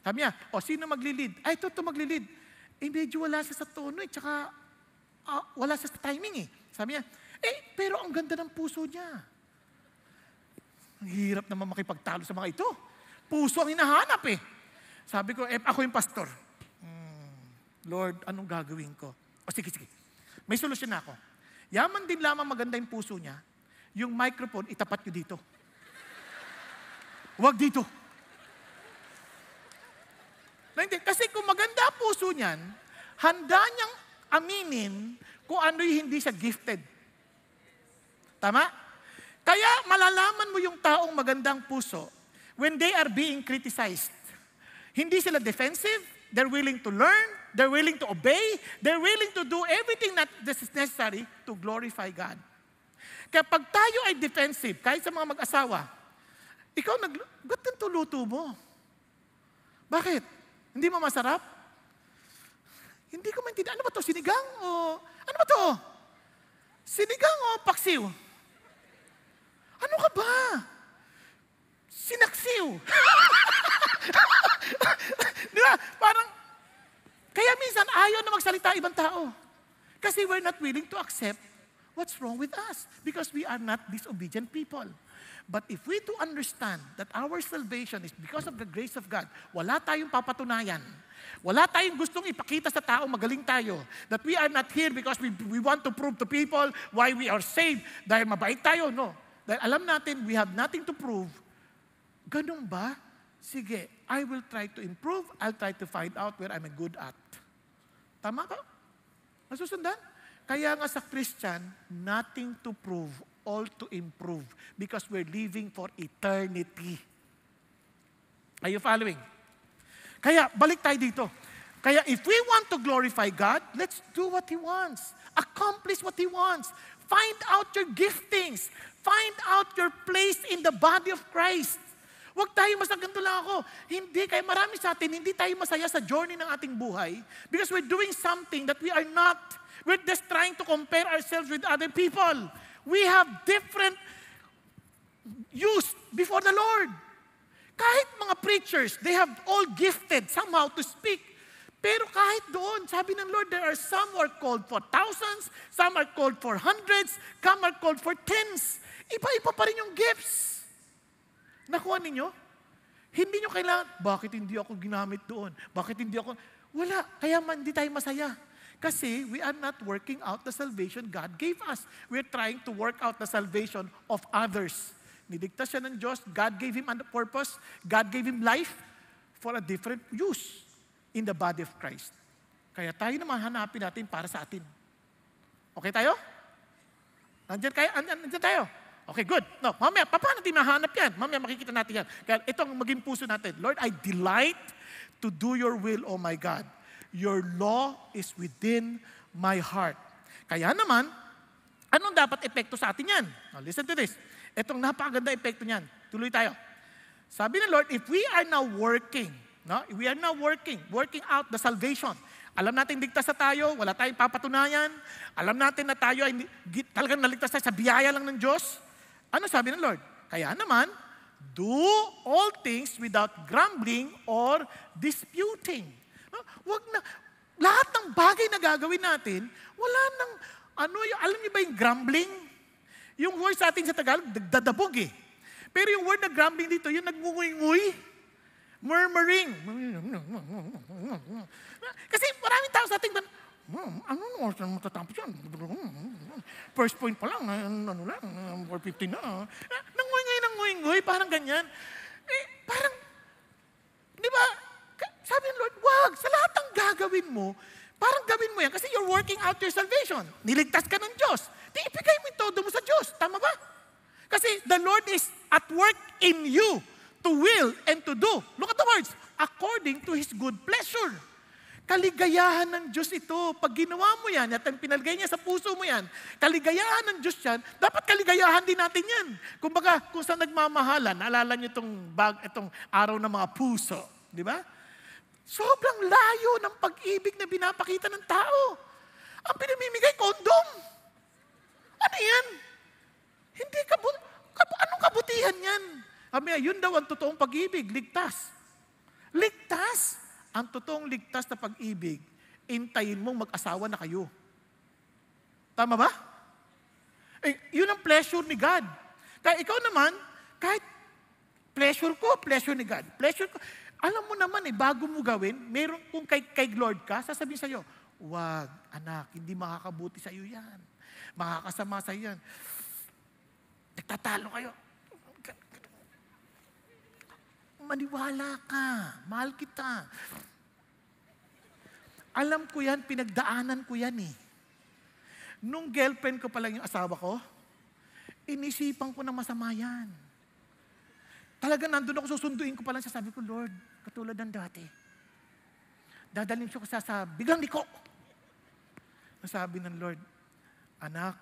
Sabi niya, sino magli-lead? Ito magli-lead. Medyo wala siya sa tono tsaka wala siya sa timing Sabi niya, pero ang ganda ng puso niya. Ang hirap naman makipagtalo sa mga ito. Puso ang hinahanap Sabi ko, ako yung pastor. Lord, anong gagawin ko? Sige. May solusyon na ako. Yaman din lamang maganda yung puso niya, yung microphone, itapat nyo dito. Huwag dito. Kasi kung maganda ang puso niyan, handa niyang aminin kung ano yung hindi siya gifted. Tama? Kaya malalaman mo yung taong magandang puso when they are being criticized. Hindi sila defensive, they're willing to learn, they're willing to obey, they're willing to do everything that is necessary to glorify God. Kaya pag tayo ay defensive, kahit sa mga mag-asawa, ba't ganito luto mo? Bakit? Hindi mo masarap? Hindi ko maintindihan. Ano ba to? Sinigang? Ano ba to? Sinigang o paksiw? Ano ka ba? Sinaksiw. Di ba? Parang, kaya minsan ayaw na magsalita ibang tao. Kasi we're not willing to accept what's wrong with us because we are not disobedient people. But if we do understand that our salvation is because of the grace of God, wala tayong papatunayan. Wala tayong gustong ipakita sa tao, magaling tayo. That we are not here because we want to prove to people why we are saved. Dahil mabait tayo, no. Dahil alam natin, we have nothing to prove. Ganun ba? Sige, I will try to improve. I'll try to find out where I'm good at. Tama ba? Nasusundan? Kaya nga sa Christian, nothing to prove, all to improve. Because we're living for eternity. Are you following? Kaya, balik tayo dito. Kaya if we want to glorify God, let's do what He wants. Accomplish what He wants. Find out your giftings. Find out your place in the body of Christ. Huwag tayo ganito lang ako. Hindi, kaya marami sa atin, hindi tayo masaya sa journey ng ating buhay because we're doing something that we are not. We're just trying to compare ourselves with other people. We have different use before the Lord. Kahit mga preachers, they have all gifted somehow to speak. Pero kahit doon, sabi ng Lord, there are some who are called for thousands, some are called for hundreds, some are called for tens. Iba-iba pa rin yung gifts. Nakuha ninyo? Hindi nyo kailangan, bakit hindi ako ginamit doon? Bakit hindi ako... Wala. Kaya hindi tayo masaya. Kasi we are not working out the salvation God gave us. We are trying to work out the salvation of others. Niligtas siya ng Diyos. God gave him a purpose. God gave him life for a different use in the body of Christ. Kaya tayo naman hanapin natin para sa atin. Okay tayo? Nandiyan tayo? Okay, good. No, mamaya, paano natin mahanap yan? Mamaya makikita natin yan. Kaya ito ang maging puso natin. Lord, I delight to do your will, oh my God. Your law is within my heart. Kaya naman, anong dapat epekto sa atin yan? Now, listen to this. Itong napakaganda epekto niyan. Tuloy tayo. Sabi ng Lord, if we are now working out the salvation. Alam natin ligtas na tayo, wala tayong papatunayan. Alam natin na tayo ay talagang naligtas tayo sa biyaya lang ng Diyos. Ano sabi ng Lord? Kaya naman, do all things without grumbling or disputing. Wag na, lahat ng bagay na gagawin natin, wala nang, alam niyo ba yung grumbling? Yung word sa atin sa Tagalog, dadabog eh. Pero yung word na grumbling dito, yung nagmunguy-nguy, murmuring. Kasi maraming tao sa ating, ano matatapos yan? First point pa lang, 450 na. Nanguy-nguy, parang ganyan. Parang, di ba, sabi ng Lord, wag, sa lahat ng gagawin mo, parang gawin mo yan kasi you're working out your salvation. Niligtas ka ng Diyos. Di ipigay mo yung todo mo sa Diyos. Tama ba? Kasi the Lord is at work in you to will and to do. Look at the words. According to His good pleasure. Kaligayahan ng Diyos ito. Pag ginawa mo yan at pinalagay niya sa puso mo yan, kaligayahan ng Diyos yan, dapat kaligayahan din natin yan. Kumbaga, kung saan nagmamahalan, naalala niyo itong araw ng mga puso. Di ba? Sobrang layo ng pag-ibig na binapakita ng tao. Ang pinamimigay, kondom. Ano yan? Hindi anong kabutihan yan? Yun daw ang totoong pag-ibig, ligtas. Ligtas. Ang totoong ligtas na pag-ibig, intayin mong mag-asawa na kayo. Tama ba? Yun ang pleasure ni God. Kaya ikaw naman, kahit pleasure ni God. Pleasure ko. Alam mo naman bago mo gawin, meron kung kay Lord ka, sasabihin sa'yo, wag, anak, hindi makakabuti sa'yo yan. Makakasama sa'yo yan. Nagtatalo kayo. Maniwala ka. Mahal kita. Alam ko yan, pinagdaanan ko yan eh. Nung girlfriend ko pa lang yung asawa ko, inisipan ko na masama yan. Talaga nandun ako, susunduin ko pa lang siya. Sabi ko, Lord, katulad ng dati. Dadalhin siya ko sa biglang liko. Sabi ng Lord, anak,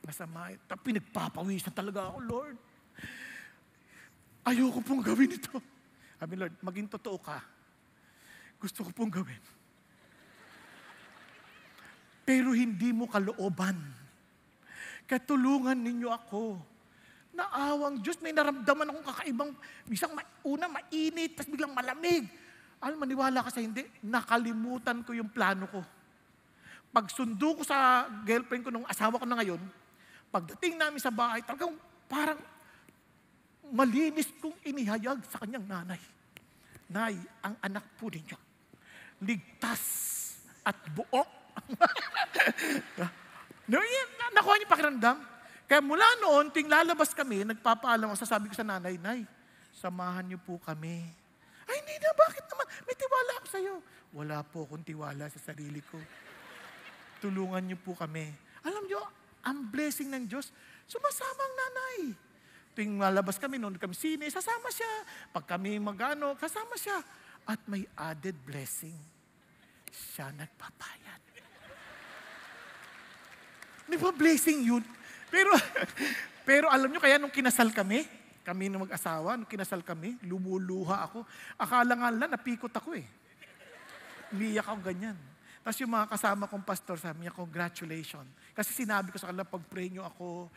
masama. Pinagpapawisan talaga ako, Lord. Ayoko pong gawin ito. Sabi, Lord, maging totoo ka. Gusto ko pong gawin. Pero hindi mo kalooban. Katulungan ninyo ako. Naawang Diyos, may naramdaman akong kakaibang, isang una mainit, tapos biglang malamig. Maniwala ka sa hindi, nakalimutan ko yung plano ko. Pagsundo ko sa girlfriend ko nung asawa ko na ngayon, pagdating namin sa bahay, talagang parang malinis kong inihayag sa kanyang nanay. Nay, ang anak po ninyo, ligtas at buo. Nakuha niyo pakiramdam? Kaya mula noon, ting lalabas kami, nagpapaalam, sasabi ko sa nanay, Nay, samahan niyo po kami. Ay, hindi na, bakit naman? May tiwala ako sa'yo. Wala po akong tiwala sa sarili ko. Tulungan niyo po kami. Alam niyo, ang blessing ng Diyos, sumasama ang nanay. Tuwing lalabas kami, noon kami sine, sasama siya. Pag kami magano, kasama siya. At may added blessing. Siya nagpapayat. Di ba blessing yun? Pero alam nyo, kaya nung kinasal kami nung mag-asawa, nung kinasal kami, lumuluha ako. Akala nga lang, napikot ako eh. Umiiyak ako ganyan. Tapos yung mga kasama kong pastor, sabi niya, congratulations. Kasi sinabi ko sa kanila, pag-pray nyo ako,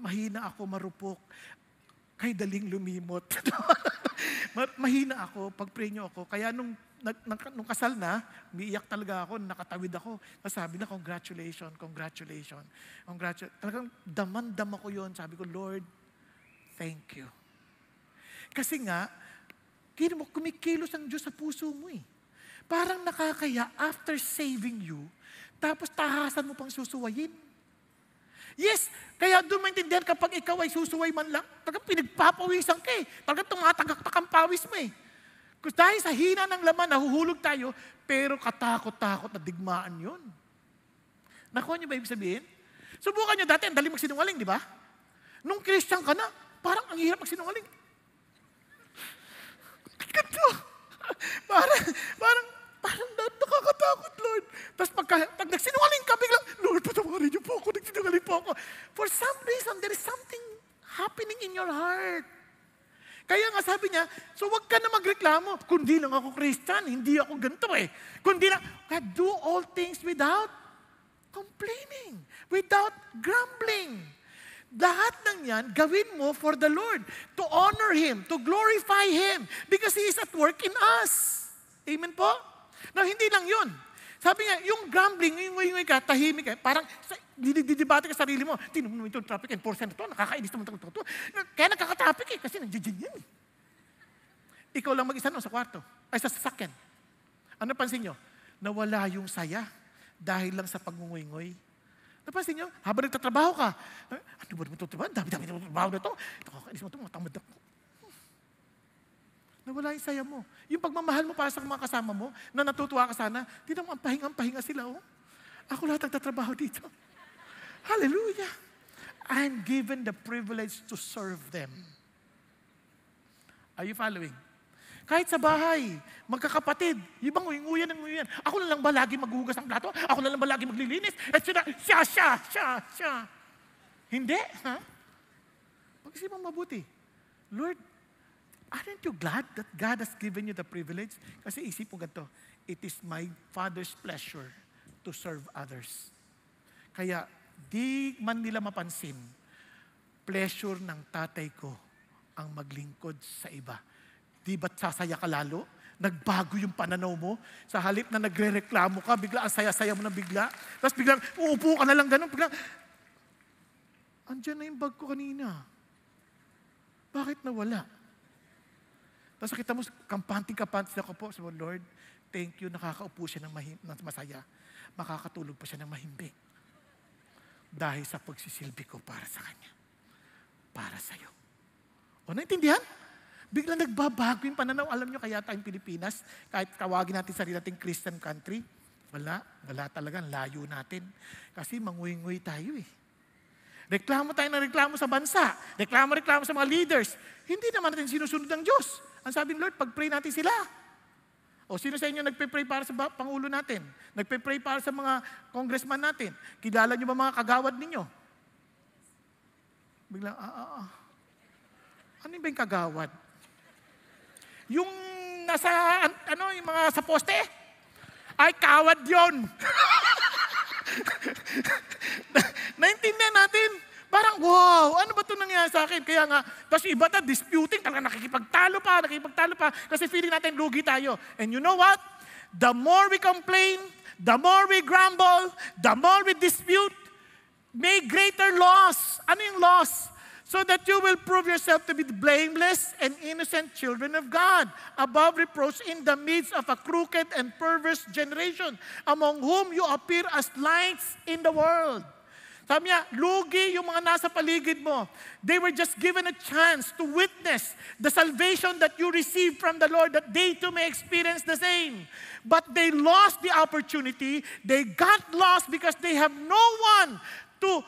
mahina ako, marupok. Kay daling lumimot. Mahina ako, pag-pray nyo ako. Kaya nung nung kasal na, umiiyak talaga ako, nakatawid ako. Tapos sabi na, congratulations, congratulations. Talagang daman-dama ko yun. Sabi ko, Lord, thank you. Kasi nga, kumikilos ang Diyos sa puso mo eh. Parang nakakaya after saving you, tapos tahasan mo pang susuwayin. Yes, kaya doon maintindihan kapag ikaw ay susuway man lang, talagang pinagpapawisan ka eh. Talagang tumatagaktak ang pawis mo eh. Kasi dahil sa hina ng laman, nahuhulog tayo, pero katakot-takot na digmaan yun. Nakuha niyo ba ibig sabihin? Subukan niyo dati, ang dali magsinungaling, di ba? Nung Christian ka na, parang ang hirap magsinungaling. Ganito. Parang nakakatakot, Lord. Tapos pag nagsinungaling ka, biglang, Lord, patawarin niyo po ako, nagsinungaling po ako. For some reason, there is something happening in your heart. Kaya nga sabi niya, so wag ka na magreklamo. Kundi lang ako Christian, hindi ako ganito eh. Kundi lang, do all things without complaining, without grumbling. Lahat ng yan, gawin mo for the Lord, to honor Him, to glorify Him, because He is at work in us. Amen po? Now, hindi lang yun. Sabi nga, yung grumbling, yung ka, tahimik ka, parang didibate ka sa sarili mo. Tinan mo itong traffic enforcer na to, nakakainis naman ito. Kaya nakaka-traffic eh, kasi nandiyan yan. Ikaw lang mag-isa sa kwarto, ay sa sasakyan. Ano pansin nyo? Nawala yung saya dahil lang sa pagngungoy-ngoy. Napansin nyo? Habang nagtatrabaho ka, ano ba naman ito trabaho? Dami-dami na trabaho na ito. Nakakainis mo ito, matamad ako. Nawala yung saya mo. Yung pagmamahal mo para sa mga kasama mo, na natutuwa ka sana, tignan mo, ang pahinga sila, oh. Ako lahat nagtatrabaho dito. Hallelujah! I'm given the privilege to serve them. Are you following? Kahit sa bahay, magkakapatid, yung bang nguyan. Ako na lang ba lagi maghuhugas ng plato? Ako na lang ba lagi maglilinis? At siya. Hindi, ha? Pag-isipan mabuti. Lord, aren't you glad that God has given you the privilege? Kasi isip mo ganito, it is my Father's pleasure to serve others. Kaya, di man nila mapansin, pleasure ng tatay ko ang maglingkod sa iba. Di ba't sasaya ka lalo? Nagbago yung pananaw mo. Sa halip na nagre-reklamo ka, bigla ang saya-saya mo na bigla. Tapos biglang uupo ka na lang ganun. Biglang, andyan na yung bag ko kanina. Bakit nawala? Tapos kita mo, kampanting-kampanting ako po. So, Lord, thank you, nakakaupo siya ng masaya. Makakatulog pa siya ng mahimbing. Dahil sa pagsisilbi ko para sa Kanya. Para sa'yo. O, naintindihan? Biglang nagbabago yung pananaw. Alam nyo, kaya tayong Pilipinas, kahit tawagin natin sarili nating Christian country, wala talaga, layo natin. Kasi manguy-nguy tayo eh. Reklamo tayo ng reklamo sa bansa. Reklamo sa mga leaders. Hindi naman natin sinusunod ng Diyos. Ang sabi ng Lord, pag-pray natin sila. O sino sa inyo nagpe-pray para sa Pangulo natin? Nagpe-pray para sa mga congressman natin? Kilala nyo ba mga kagawad ninyo? Biglang, Ano ba yung kagawad? Yung nasa, yung mga sa poste? Ay, kawad yon. Naintindihan natin. Parang, wow, ano ba ito nangyari sa akin? Kaya nga, tapos iba na, disputing, talaga nakikipagtalo pa, kasi feeling natin lugi tayo. And you know what? The more we complain, the more we grumble, the more we dispute, may greater loss. Ano yung loss? So that you will prove yourself to be blameless and innocent children of God, above reproach in the midst of a crooked and perverse generation, among whom you appear as lights in the world. Sabi niya, lugi yung mga nasa paligid mo. They were just given a chance to witness the salvation that you received from the Lord, that they too may experience the same. But they lost the opportunity. They got lost because they have no one to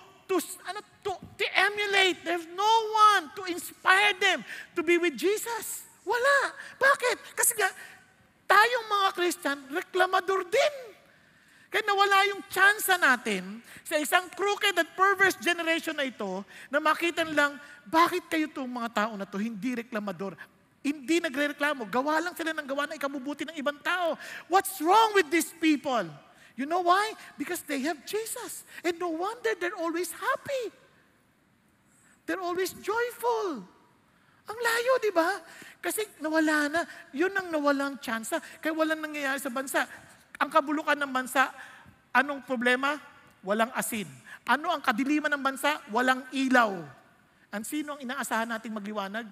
emulate. There's no one to inspire them to be with Jesus. Wala. Bakit? Kasi nga, tayong mga Christian, reklamador din. Kaya nawala yung chance natin sa isang crooked at perverse generation na ito na makita lang, bakit kayo itong mga tao na to hindi reklamador? Hindi nagre-reklamo. Gawa lang sila ng gawa na ikabubuti ng ibang tao. What's wrong with these people? You know why? Because they have Jesus. And no wonder they're always happy. They're always joyful. Ang layo, di ba? Kasi nawala na. Yun ang nawalang tsansa. Kaya walang nangyayari sa bansa. Ang kabulukan ng bansa, anong problema? Walang asin. Ano ang kadiliman ng bansa? Walang ilaw. Ang sino ang inaasahan nating magliwanag?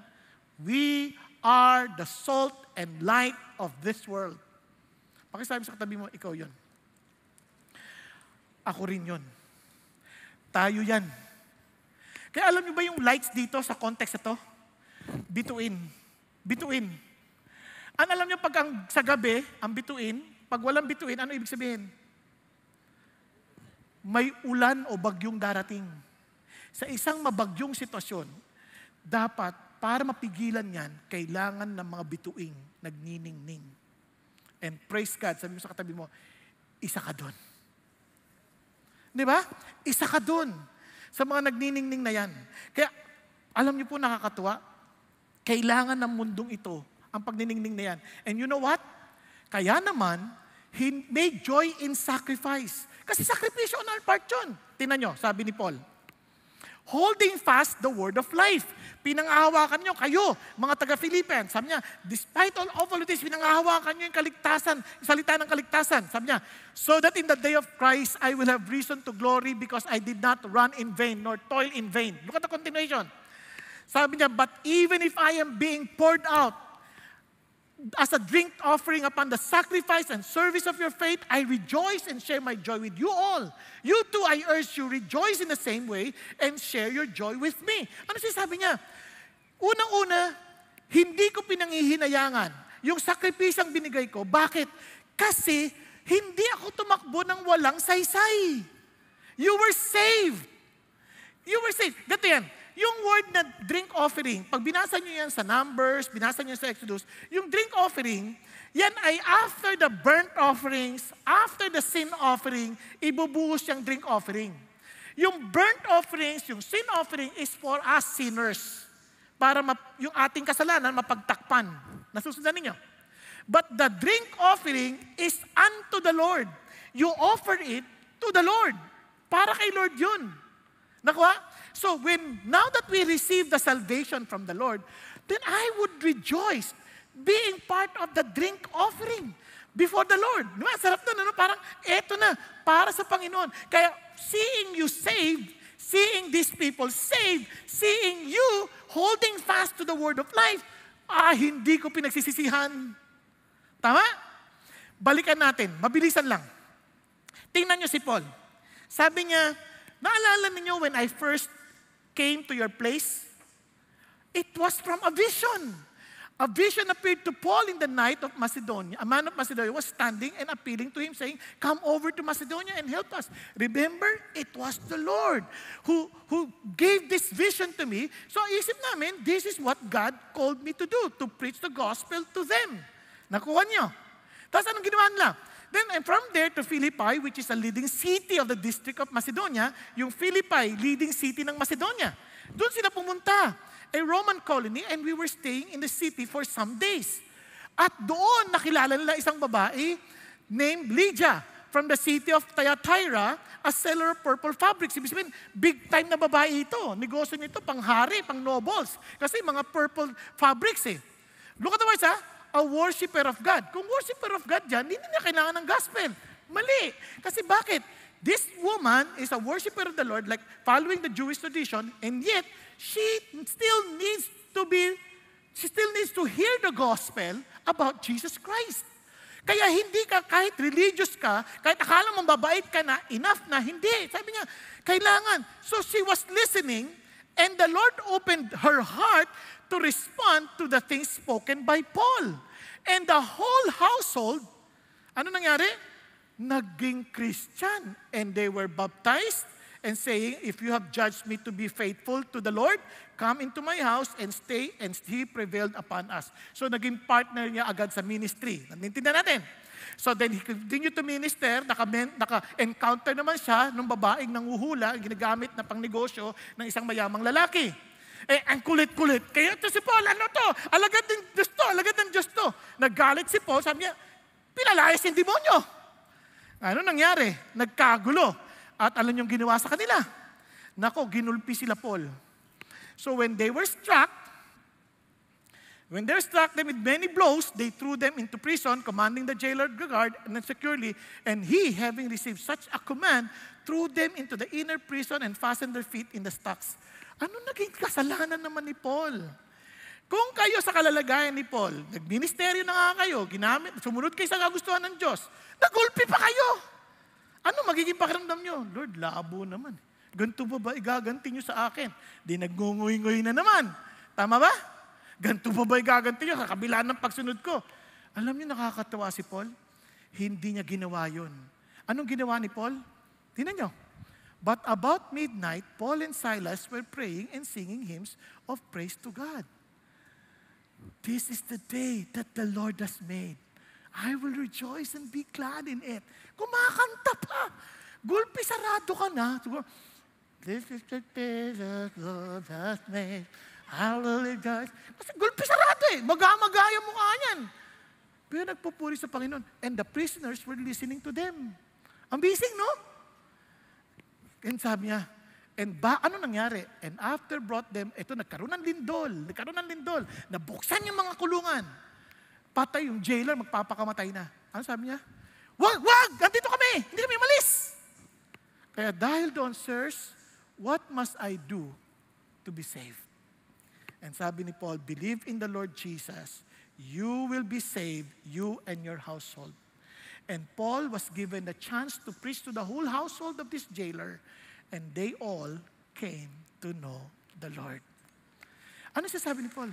We are the salt and light of this world. Pakisabi sa katabi mo, ikaw yun. Ako rin yun. Tayo yan. Kaya alam niyo ba yung lights dito sa context na to? Bituin. Bituin. Ano alam niyo pag sa gabi, ang bituin, pag walang bituin, ano ibig sabihin? May ulan o bagyong darating. Sa isang mabagyong sitwasyon, dapat para mapigilan yan, kailangan ng mga bituing nagniningning. And praise God, sabi mo sa katabi mo, isa ka doon. Di ba? Isa ka doon sa mga nagniningning na yan. Kaya, alam niyo po nakakatuwa, kailangan ng mundong ito ang pagniningning na yan. And you know what? Kaya naman, He made joy in sacrifice. Kasi sakripisyo on our part yun. Tingnan nyo, sabi ni Paul, holding fast the word of life. Pinangahawakan nyo, kayo, mga taga-Philippians. Sabi niya, despite all of this, pinangahawakan nyo yung kaligtasan, yung salita ng kaligtasan. Sabi niya, so that in the day of Christ, I will have reason to glory because I did not run in vain, nor toil in vain. Look at the continuation. Sabi niya, but even if I am being poured out as a drink offering upon the sacrifice and service of your faith, I rejoice and share my joy with you all. You too, I urge you, rejoice in the same way and share your joy with me. Ano sinasabi niya? Unang-una, hindi ko pinanghihinayangan yung sakripisyang binigay ko. Bakit? Kasi hindi ako tumakbo ng walang saysay. You were saved. You were saved. Ganito yan. Yung word na drink offering, pag binasa nyo yan sa Numbers, binasa nyo sa Exodus, yung drink offering, yan ay after the burnt offerings, after the sin offering, ibubuhos yung drink offering. Yung burnt offerings, yung sin offering is for us sinners. Para yung ating kasalanan mapagtakpan. Nasusundan ninyo? But the drink offering is unto the Lord. You offer it to the Lord. Para kay Lord yun. Nakuha? So now that we receive the salvation from the Lord, then I would rejoice being part of the drink offering before the Lord. Diba? Sarap na, no? Parang eto na, para sa Panginoon. Kaya seeing you saved, seeing these people saved, seeing you holding fast to the word of life, hindi ko pinagsisisihan. Tama? Balikan natin, mabilisan lang. Tingnan niyo si Paul. Sabi niya, naalala niyo when I first came to your place? It was from a vision. A vision appeared to Paul in the night of Macedonia. A man of Macedonia was standing and appealing to him, saying, come over to Macedonia and help us. Remember, it was the Lord who gave this vision to me. So isip namin, this is what God called me to do, to preach the gospel to them. Nakuha niyo? Tapos anong ginawa nila? Then from there to Philippi, which is a leading city of the district of Macedonia, yung Philippi, leading city ng Macedonia. Doon sila pumunta, a Roman colony, and we were staying in the city for some days. At doon nakilala nila isang babae named Lydia from the city of Thyatira, a seller of purple fabrics. Ibig sabihin, big time na babae ito. Negosyo nito, pang hari, pang nobles. Kasi mga purple fabrics eh. Look at the words, a worshiper of God. Kung worshiper of God yan, hindi na kailangan ng gospel. Mali. Kasi bakit? This woman is a worshiper of the Lord, like following the Jewish tradition, and yet she still needs to hear the gospel about Jesus Christ. Kaya hindi ka, kahit religious ka, kahit akala mong babait ka na, enough na, hindi. Sabi niya, kailangan. So she was listening, and the Lord opened her heart to respond to the things spoken by Paul. And the whole household, ano nangyari? Naging Christian. And they were baptized and saying, if you have judged me to be faithful to the Lord, come into my house and stay, and he prevailed upon us. So naging partner niya agad sa ministry. Nanintindihan natin? So then he continued to minister, naka-encounter naman siya ng babaeng nanguhula, ginagamit na pangnegosyo ng isang mayamang lalaki. Ang kulit-kulit. Kaya ito si Paul, ano to? Alagad ng Diyos to, alagad ng Diyos to. Naggalit si Paul, sabi niya, pinalayas yung demonyo. Ano nangyari? Nagkagulo. At alam yung ginawa sa kanila? Nako, ginulpi sila Paul. So when they were struck, When they struck them with many blows, they threw them into prison, commanding the jailer to guard and securely. And he, having received such a command, threw them into the inner prison and fastened their feet in the stocks. Ano naging kasalanan naman ni Paul? Kung kayo sa kalalagayan ni Paul, nagministeryo na nga kayo, sumunod kayo sa kagustuhan ng Diyos, nagulpi pa kayo. Ano magiging pakiramdam nyo? Lord, labo naman. Ganito ba igaganti nyo sa akin? Di nagngunguy-nguy na naman. Tama ba? Ganito ba igaganti nyo sa kabila ng pagsunod ko? Alam niyo, nakakatawa si Paul. Hindi niya ginawa yun. Anong ginawa ni Paul? Tingnan niyo. But about midnight, Paul and Silas were praying and singing hymns of praise to God. This is the day that the Lord has made. I will rejoice and be glad in it. Kumakanta pa. Gulpi sarado ka na. This is the day that the Lord has made. I will rejoice. Kasi gulpi sarado eh. Magamagaya mo ka yan. Pero nagpupuri sa Panginoon. And the prisoners were listening to them. Amazing, no? And sabi niya, ano nangyari? And after brought them, nagkaroon ng lindol. Nabuksan yung mga kulungan. Patay yung jailer, magpapakamatay na. Ano sabi niya? Wag! Andito kami! Hindi kami malis! Kaya dahil doon, sirs, what must I do to be saved? And sabi ni Paul, believe in the Lord Jesus, you will be saved, you and your household. And Paul was given the chance to preach to the whole household of this jailer, and they all came to know the Lord. Ano sabi ni Paul?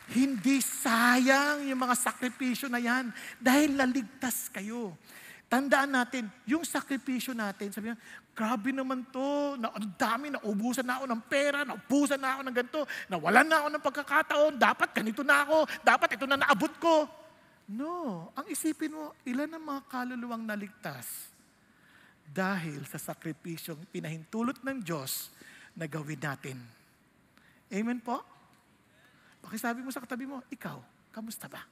Hindi sayang yung mga sakripisyo na yan dahil naligtas kayo. Tandaan natin, yung sakripisyo natin, sabi niya, grabe naman to, ang dami, naubusan na ako ng pera, naubusan na ako ng ganito, nawalan na ako ng pagkakataon, dapat ganito na ako, dapat ito na naabot ko. No, ang isipin mo, ilan ang mga kaluluwang naligtas dahil sa sakripisyong pinahintulot ng Diyos na gawin natin. Amen po? Pakisabi mo sa katabi mo, ikaw, kamusta ba?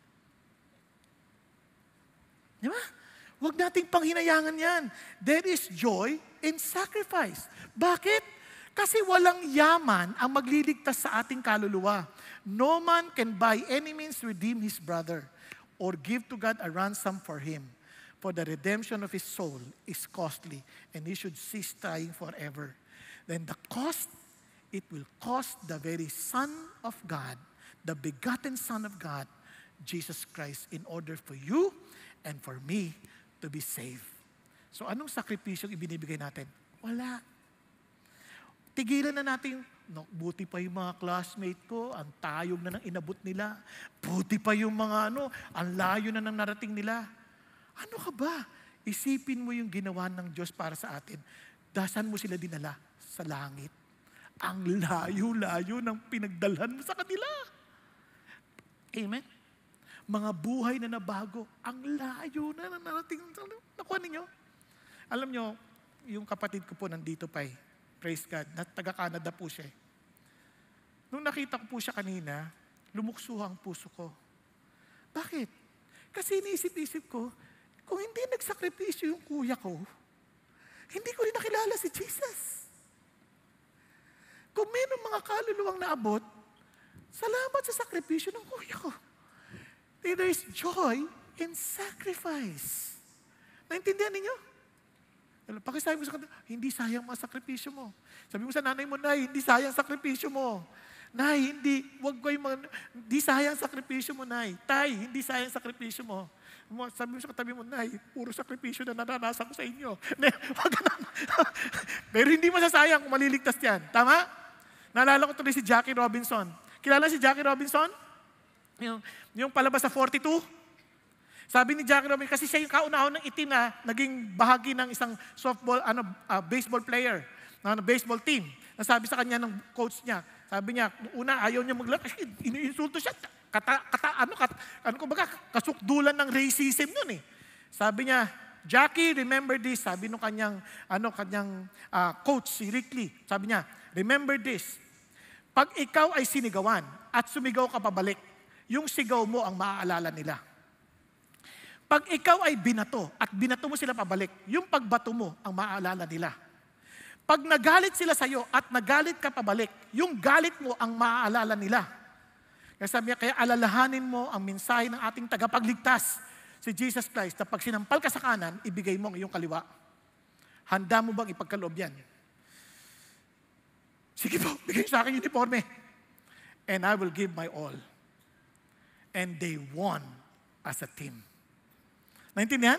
Di ba? Huwag nating panghinayangan yan. There is joy in sacrifice. Bakit? Kasi walang yaman ang magliligtas sa ating kaluluwa. No man can by any means redeem his brother or give to God a ransom for him. For the redemption of his soul is costly, and he should cease trying forever. Then the cost, it will cost the very Son of God, the begotten Son of God, Jesus Christ, in order for you and for me to be saved. So anong sakripisyong ibinibigay natin? Wala. Tigilan na natin, buti pa yung mga classmate ko, ang tayog na ng inabot nila. Buti pa yung mga ang layo na ng narating nila. Ano ka ba? Isipin mo yung ginawa ng Diyos para sa atin. Dasan mo sila dinala sa langit. Ang layo-layo ng pinagdalhan mo sa kanila. Amen? Mga buhay na nabago, ang layo na narating. Nakuha ninyo? Alam nyo, yung kapatid ko po nandito pa eh. Praise God. Taga-Canada po siya eh. Nung nakita ko po siya kanina, lumukso ang puso ko. Bakit? Kasi iniisip-isip ko, kung hindi nagsakripisyo yung kuya ko, hindi ko rin nakilala si Jesus. Kung mayroong mga kaluluwang naabot, salamat sa sakripisyo ng kuya ko. There is joy in sacrifice. Naintindihan ninyo? Pakisabi mo sa kanila, hindi sayang mga sakripisyo mo. Sabi mo sa nanay mo, Nay, hindi sayang sakripisyo mo. Nay, hindi sayang sakripisyo mo, Nay. Tay, hindi sayang sakripisyo mo. Sabi mo sa katabi mo, Nay, puro sakripisyo na naranasan ko sa inyo. Pero hindi masasayang kung maliligtas yan. Tama? Naalala ko tuloy si Jackie Robinson. Kilala si Jackie Robinson? Yung palabas sa 42? Sabi ni Jackie Robinson, kasi siya yung kauna-unang ng itim na naging bahagi ng isang baseball player, baseball team. Nasabi sa kanya ng coach niya, sabi niya, una ayaw niya maglaro, kasi iniinsulto siya. Kasukdulan ng racism nun eh. Sabi niya, Jackie, remember this. Sabi nung kanyang coach, si Rick Lee. Sabi niya, remember this. Pag ikaw ay sinigawan at sumigaw ka pabalik, yung sigaw mo ang maaalala nila. Pag ikaw ay binato at binato mo sila pabalik, yung pagbato mo ang maaalala nila. Pag nagalit sila sa'yo at nagalit ka pabalik, yung galit mo ang maaalala nila. Kaya sabi niya, kaya alalahanin mo ang mensahe ng ating tagapagligtas, si Jesus Christ, na pag sinampal ka sa kanan, ibigay mo ang iyong kaliwa. Handa mo bang ipagkaloob yan? Sige po, bigay sa akin uniforme. And I will give my all. And they won as a team. Naintindihan?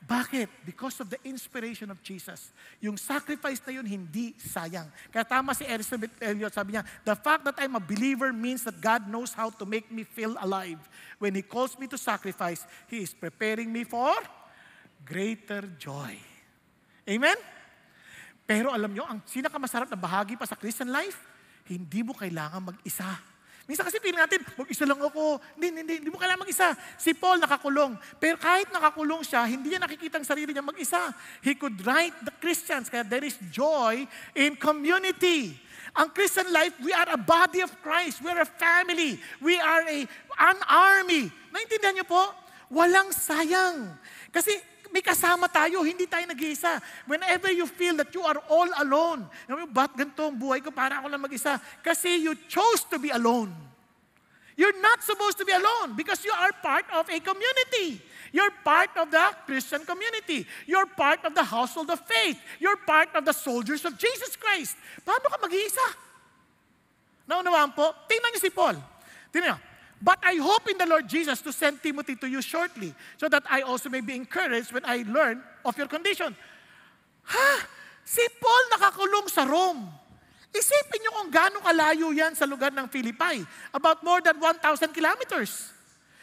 Bakit? Because of the inspiration of Jesus. Yung sacrifice na yun, hindi sayang. Kaya tama si Elizabeth Elliot, sabi niya, the fact that I'm a believer means that God knows how to make me feel alive. When He calls me to sacrifice, He is preparing me for greater joy. Amen? Pero alam nyo, ang pinakamasarap na bahagi pa sa Christian life, hindi mo kailangan mag-isa. Minsan kasi feeling natin, mag-isa lang ako. Hindi mo kailangan mag-isa. Si Paul nakakulong. Pero kahit nakakulong siya, hindi niya nakikita ang sarili niya mag-isa. He could write the Christians, kaya there is joy in community. Ang Christian life, we are a body of Christ. We are a family. We are an army. Naintindihan niyo po? Walang sayang. Kasi may kasama tayo, hindi tayo nag-iisa. Whenever you feel that you are all alone, ba't ganito ang buhay ko, para ako lang mag-isa? Kasi you chose to be alone. You're not supposed to be alone because you are part of a community. You're part of the Christian community. You're part of the household of faith. You're part of the soldiers of Jesus Christ. Paano ka mag-iisa? Naunawaan po? Tingnan niyo si Paul. Tingnan niyo. But I hope in the Lord Jesus to send Timothy to you shortly, so that I also may be encouraged when I learn of your condition. Si Paul nakakulong sa Rome. Isipin niyo kung gaano kalayo yan sa lugar ng Philippi. About more than 1,000 kilometers.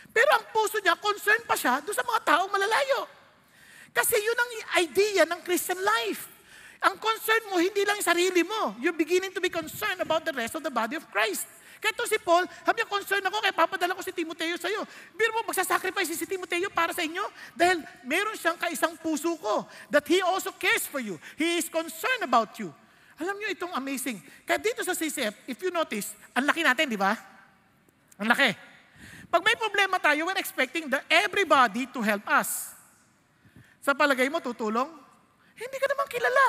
Pero ang puso niya, concerned pa siya doon sa mga taong malalayo. Kasi yun ang idea ng Christian life. Ang concern mo, hindi lang yung sarili mo. You're beginning to be concerned about the rest of the body of Christ. Kaya ito si Paul, sabi niya, concern ako, kaya papadala ko si Timoteo sa'yo. Pero mo, magsasacrifice si Timoteo para sa inyo dahil meron siyang kaisang puso ko that he also cares for you. He is concerned about you. Alam niyo itong amazing. Kaya dito sa CCF, if you notice, ang laki natin, di ba? Ang laki. Pag may problema tayo, we're expecting everybody to help us. Sa palagay mo, tutulong? Hindi ka naman kilala.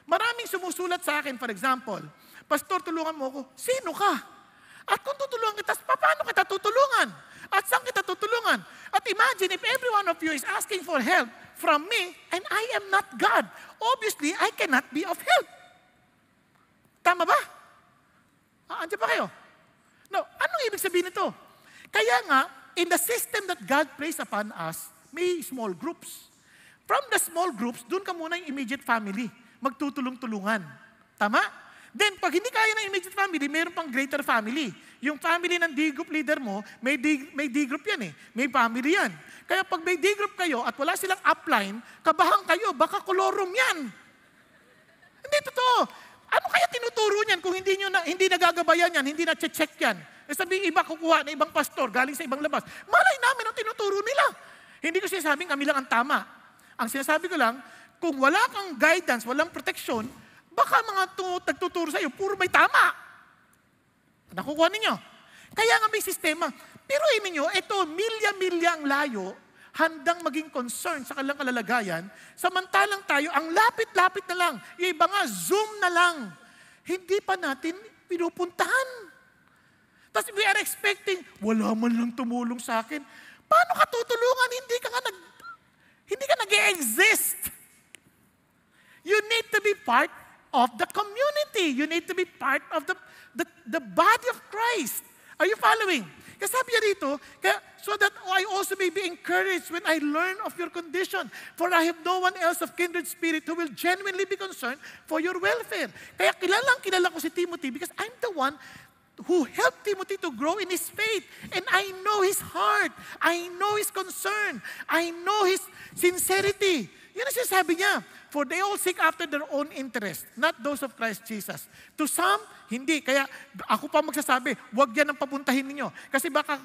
Maraming sumusulat sa akin, for example, Pastor, tulungan mo ako. Sino ka? At kung tutulungan kita, paano kita tutulungan? At saan kita tutulungan? At imagine if every one of you is asking for help from me and I am not God. Obviously, I cannot be of help. Tama ba? Andiyan pa kayo? No, anong ibig sabihin nito? Kaya nga, in the system that God placed upon us, may small groups. From the small groups, doon ka muna yung immediate family. Magtutulong-tulungan. Tama? Then, pag hindi kaya ng immediate family, mayroon pang greater family. Yung family ng D-group leader mo, may D-group yan eh. May family yan. Kaya pag may D-group kayo at wala silang upline, kabahan kayo, baka kolorum yan. Hindi totoo. Ano kaya tinuturo niyan kung hindi nagagabayan yan, hindi na-check yan? Sabihin iba kukuha na ibang pastor galing sa ibang labas. Malay namin ang tinuturo nila. Hindi ko sinasabing kami lang ang tama. Ang sinasabi ko lang, kung wala kang guidance, walang protection, baka mga nagtuturo sa iyo, puro may tama. Nakukuha ninyo. Kaya nga may sistema. Pero imin nyo, ito, milya-milya ang layo, handang maging concern sa kanilang kalalagayan, samantalang tayo, ang lapit-lapit na lang, yung iba nga, Zoom na lang. Hindi pa natin pinupuntahan. Tapos we are expecting, wala man lang tumulong sa akin. Paano ka tutulungan? Hindi ka nag-e-exist. You need to be part of the community. You need to be part of the body of Christ. Are you following? Kasi sabi niya dito, so that I also may be encouraged when I learn of your condition. For I have no one else of kindred spirit who will genuinely be concerned for your welfare. Kaya kilala ko si Timothy because I'm the one who helped Timothy to grow in his faith. And I know his heart. I know his concern. I know his sincerity. Yun ang sinasabi niya. For they all seek after their own interest, not those of Christ Jesus. To some, hindi. Kaya ako pa magsasabi, huwag yan ang papuntahin ninyo. Kasi baka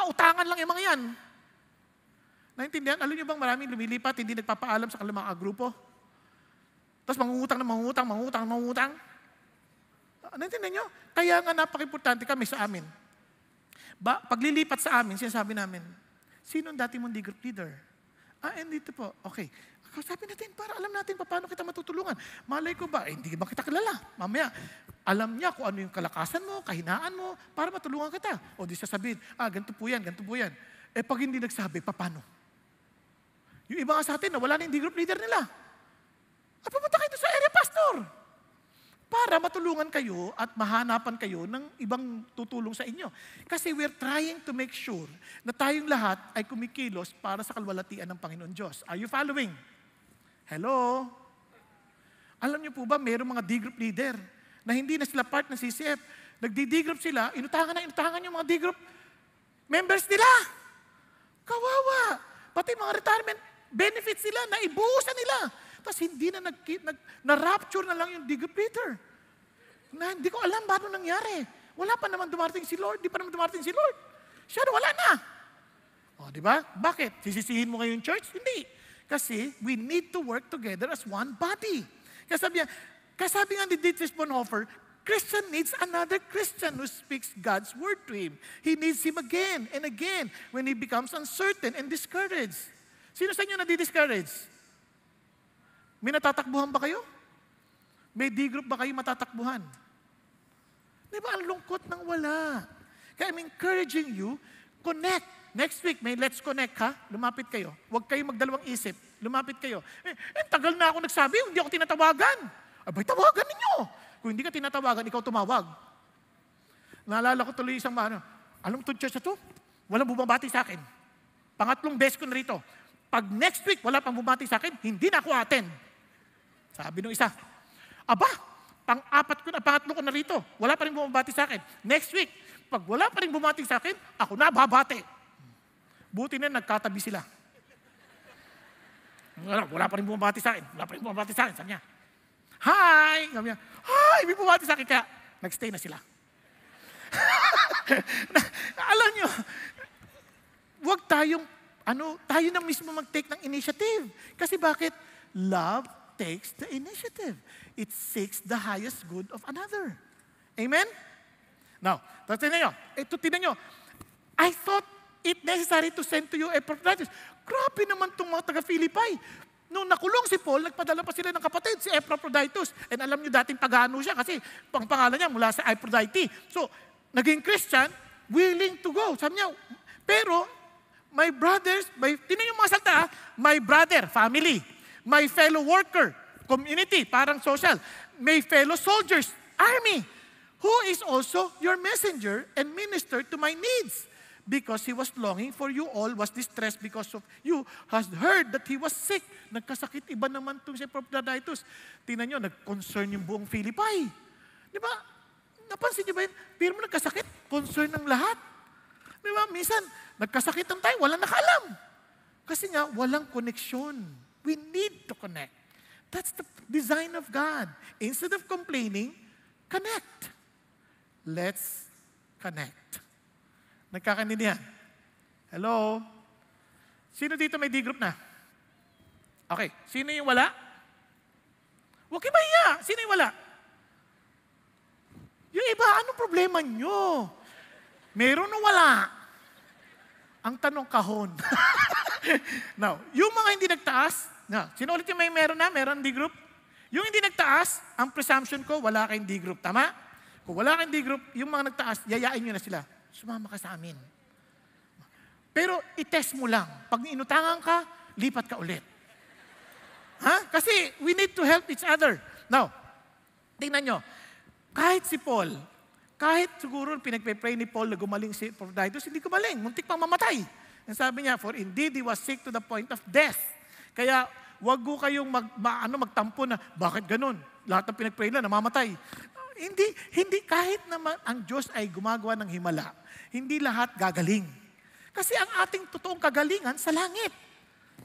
utangan lang yung mga yan. Naintindihan? Alam niyo bang maraming lumilipat, hindi nagpapaalam sa kanilang mga grupo? Tapos mangungutang. Naintindihan niyo? Kaya nga napaka-importante kami sa amin. Paglilipat sa amin, sinasabi namin, sino ang dati mong D-group leader? Dito po. Okay. Sabi natin, para alam natin paano kita matutulungan. Malay ko ba? Hindi ba kita kilala? Mamaya, Alam niya kung ano yung kalakasan mo, kahinaan mo, para matulungan kita. O di sasabihin, ganito po yan, ganito po yan. Eh pag hindi nagsabi, paano? Yung iba nga sa atin, wala na yung D-group leader nila. Pumunta kayo sa area pastor. Para matulungan kayo at mahanapan kayo ng ibang tutulong sa inyo. Kasi we're trying to make sure na tayong lahat ay kumikilos para sa kalwalatian ng Panginoon Diyos. Are you following? Hello? Alam niyo po ba, mayroong mga D-group leader na hindi na sila part ng CCF. Nagdi-D-group sila, inutangan yung mga D-group members nila. Kawawa. Pati mga retirement benefits nila, naibuhusan nila. Tapos hindi na na-rapture na lang yung D-group leader. Na hindi ko alam paano nangyari. Wala pa naman dumarating si Lord, di pa naman dumarating si Lord. Siya wala na. O, di ba? Bakit? Sisisihin mo ngayon church? Hindi. Kasi we need to work together as one body. Kasabi nga ni Dietrich Bonhoeffer, Christian needs another Christian who speaks God's word to him. He needs him again and again when he becomes uncertain and discouraged. Sino sa inyo nadi-discourage? May natatakbuhan ba kayo? May D-group ba kayo matatakbuhan? Di ba, ang lungkot ng wala. Kaya I'm encouraging you, connect. Next week, may Let's Connect ha? Lumapit kayo. Huwag kayong magdalawang isip. Lumapit kayo. Tagal na ako nagsabi, hindi ako tinatawagan. Abay, tawagan ninyo. Kung hindi ka tinatawagan, ikaw tumawag. Naalala ko tuloy isang alam mo itong church na to? Walang bumabati sa akin. Pangatlong beses ko na rito. Pag next week, wala pang bumati sa akin, hindi na ako attend. Sabi nung isa, pangatlo ko na rito, wala pa rin bumabati sa akin. Next week, pag wala pa rin bumati sa akin, ako na babati. Buti na nagkatabi sila. Wala pa rin bumabati sa akin. Sabi niya, hi! Sabi niya, hi! May bumati sa akin, kaya nag-stay na sila. Alam niyo, huwag tayo na mismo mag-take ng initiative. Kasi bakit? Love takes the initiative. It seeks the highest good of another. Amen? Now, tinan nyo. I thought it necessary to send to you Epaphroditus. Grabe naman itong mga taga-Philippi. Nung nakulong si Paul, nagpadala pa sila ng kapatid, si Epaphroditus. And alam nyo, dating pagano siya kasi pangalan niya mula sa Aphrodite. So, naging Christian, willing to go. Sabi niya, pero, my brothers, tinan yung mga salta, my brother, family. My fellow worker, community, parang social. My fellow soldiers, army. Who is also your messenger and minister to my needs. Because he was longing for you all, was distressed because of you, has heard that he was sick. Nagkasakit, iba naman itong si Epaphroditus. Tingnan nyo, nag-concern yung buong Philippi. Di ba? Napansin nyo ba yun? Pero mo nagkasakit, concern ng lahat. Di ba? Minsan, nagkasakit ng tayo, walang nakaalam. Kasi nga, walang koneksyon. We need to connect. That's the design of God. Instead of complaining, connect. Let's connect. Nagkakaintindihan? Hello? Sino dito may D-group na? Okay. Sino yung wala? Huwag kayo mahiya. Sino yung wala? Yung iba, anong problema nyo? Meron o wala? Ang tanong kahon. Now, yung mga hindi nagtaas, sino ulit yung meron na? Meron D-group? Yung hindi nagtaas, ang presumption ko, wala kayong D-group. Tama? Kung wala kayong D-group, yung mga nagtaas, yayain nyo na sila. Sumama ka sa amin. Pero itest mo lang. Pag inutangan ka, lipat ka ulit. Kasi we need to help each other. Now, tingnan nyo. Kahit si Paul, kahit siguro pinagpe-pray ni Paul na gumaling si Epaphroditus, hindi gumaling. Muntik pang mamatay. And sabi niya, for indeed he was sick to the point of death. Kaya wag ko kayong magtampo na, bakit ganun? Lahat ng pinag-pray na, namamatay. Hindi kahit naman ang Diyos ay gumagawa ng himala, hindi lahat gagaling. Kasi ang ating totoong kagalingan sa langit.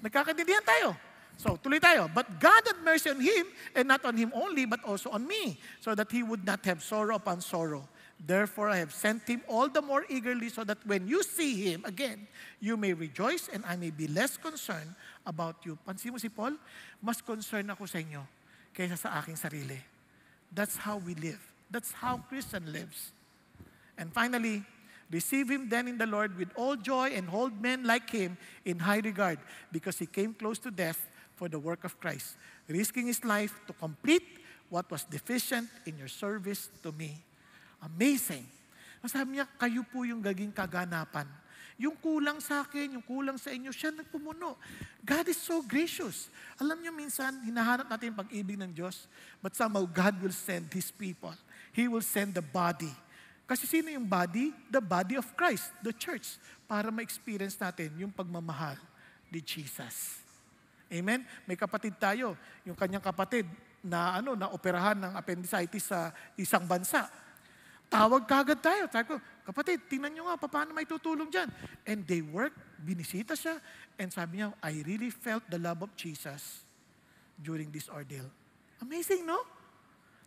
Nagkakaintindihan tayo. So, tuloy tayo. But God had mercy on him, and not on him only, but also on me, so that he would not have sorrow upon sorrow. Therefore, I have sent him all the more eagerly, so that when you see him again, you may rejoice, and I may be less concerned about you. Pansin mo si Paul? Mas concerned ako sa inyo kaysa sa aking sarili. That's how we live. That's how Christian lives. And finally, receive him then in the Lord with all joy and hold men like him in high regard because he came close to death for the work of Christ, risking his life to complete what was deficient in your service to me. Amazing. Sabi niya, kayo po yung gaging kaganapan. Yung kulang sa akin, yung kulang sa inyo, siya nagpumuno. God is so gracious. Alam niyo minsan, hinahanap natin yung pag-ibig ng Diyos, but somehow God will send His people. He will send the body. Kasi sino yung body? The body of Christ, the church, para ma-experience natin yung pagmamahal ni Jesus. Amen? May kapatid tayo, yung kanyang kapatid na operahan ng appendicitis sa isang bansa. Tawag kagad tayo. Sabi ko, kapatid, tingnan nyo nga, paano may tutulong dyan? And they work, binisita siya, and sabi niya, I really felt the love of Jesus during this ordeal. Amazing, no?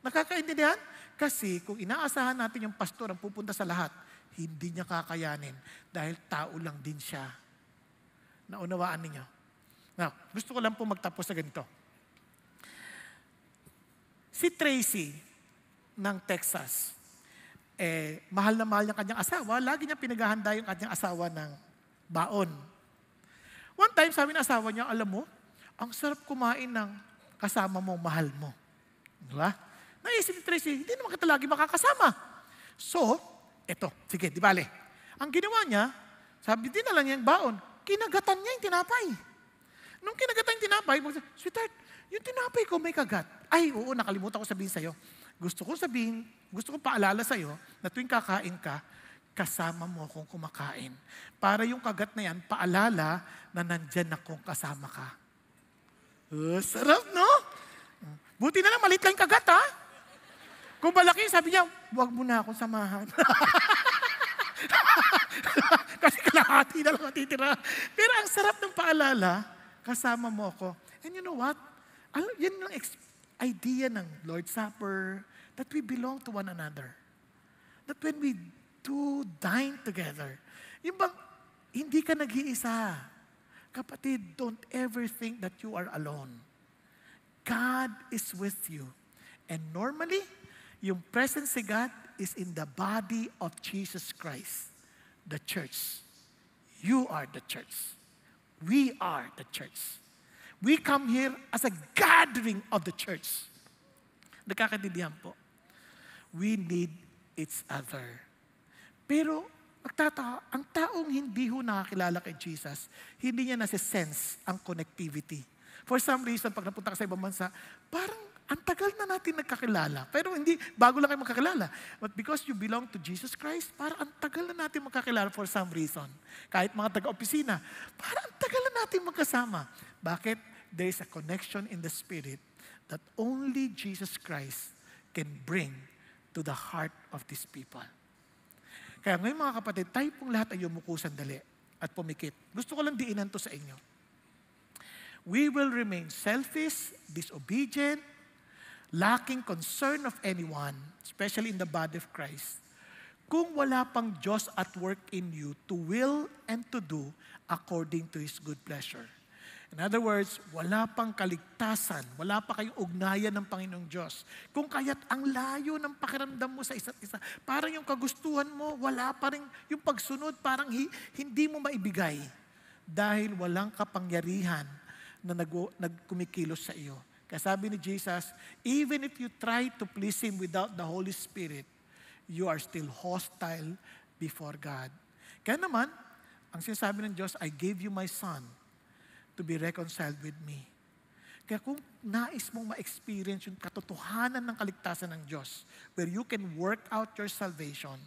Nakakaintindihan? Kasi kung inaasahan natin yung pastor ang pupunta sa lahat, hindi niya kakayanin dahil tao lang din siya. Naunawaan ninyo. Now, gusto ko lang po magtapos sa ganito. Si Tracy ng Texas, mahal na mahal niya kanyang asawa, lagi niya pinaghahanda yung kanyang asawa ng baon. One time, sabi ng asawa niya, alam mo, ang sarap kumain ng kasama mo, mahal mo. Diba? Naisip ni Tracy, hindi naman kita lagi makakasama. So, eto, sige, di bale. Ang ginawa niya, sabi, dinala niya yung baon, kinagatan niya yung tinapay. Nung kinagatan yung tinapay, sweetheart, yung tinapay ko may kagat. Ay, oo, nakalimutan ko sabihin sa'yo. Gusto kong paalala sa'yo na tuwing kakain ka, kasama mo akong kumakain. Para yung kagat na yan, paalala na nandyan akong kasama ka. Sarap, no? Buti na lang, maliit lang yung kagat, ha? Kung malaki, sabi niya, huwag mo na akong samahan. Kasi kalahati na lang matitira. Pero ang sarap ng paalala, kasama mo ako. And you know what? Yan yung idea ng Lord's Supper, that we belong to one another. That when we do dine together, yung bang, hindi ka nag-iisa. Kapatid, don't ever think that you are alone. God is with you. And normally, yung presence ni God is in the body of Jesus Christ, the church. You are the church. We are the church. We come here as a gathering of the church. Nagkakaintindihan po. We need each other. Pero, magtataka, ang taong hindi ho nakakilala kay Jesus, hindi niya nasi-sense ang connectivity. For some reason, pag napunta ka sa ibang bansa, parang ang tagal na natin nagkakilala. Pero hindi, bago lang kayo magkakilala. But because you belong to Jesus Christ, parang ang tagal na natin magkakilala for some reason. Kahit mga taga-opisina, parang ang tagal na natin magkasama. Bakit? There is a connection in the Spirit that only Jesus Christ can bring to the heart of these people. Kaya ngayon mga kapatid, tayo pong lahat ay yumuko sandali at pumikit. Gusto ko lang diinan to sa inyo. We will remain selfish, disobedient, lacking concern of anyone, especially in the body of Christ, kung wala pang Diyos at work in you to will and to do according to His good pleasure. In other words, wala pang kaligtasan, wala pa kayong ugnayan ng Panginoong Diyos. Kung kaya't ang layo ng pakiramdam mo sa isa't isa, parang yung kagustuhan mo, wala pa rin yung pagsunod, parang hindi mo maibigay dahil walang kapangyarihan na nagkumikilos sa iyo. Kaya sabi ni Jesus, even if you try to please Him without the Holy Spirit, you are still hostile before God. Kaya naman, ang sinasabi ng Diyos, I gave you my Son to be reconciled with me. Kaya kung nais mong ma-experience yung katotohanan ng kaligtasan ng Diyos, where you can work out your salvation,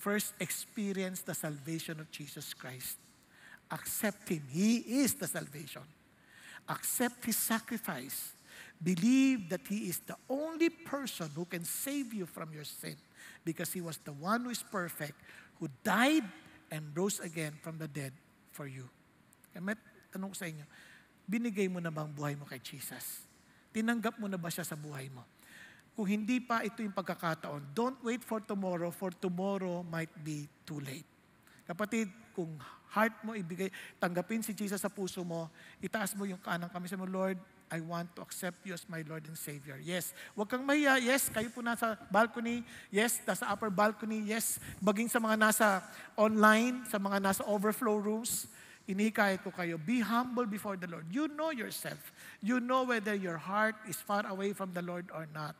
first experience the salvation of Jesus Christ. Accept Him. He is the salvation. Accept His sacrifice. Believe that He is the only person who can save you from your sin because He was the one who is perfect, who died and rose again from the dead for you. Kaya tanong ko sa inyo, binigay mo na bang buhay mo kay Jesus? Tinanggap mo na ba siya sa buhay mo? Kung hindi pa, ito yung pagkakataon. Don't wait for tomorrow might be too late. Kapatid, kung heart mo ibigay, tanggapin si Jesus sa puso mo, itaas mo yung kanang kamay mo, Lord, I want to accept you as my Lord and Savior. Yes. Huwag kang mahiya. Yes. Kayo po nasa balcony. Yes. Nasa upper balcony. Yes. Maging sa mga nasa online, sa mga nasa overflow rooms, Inikaya ko kayo, be humble before the Lord. You know yourself. You know whether your heart is far away from the Lord or not.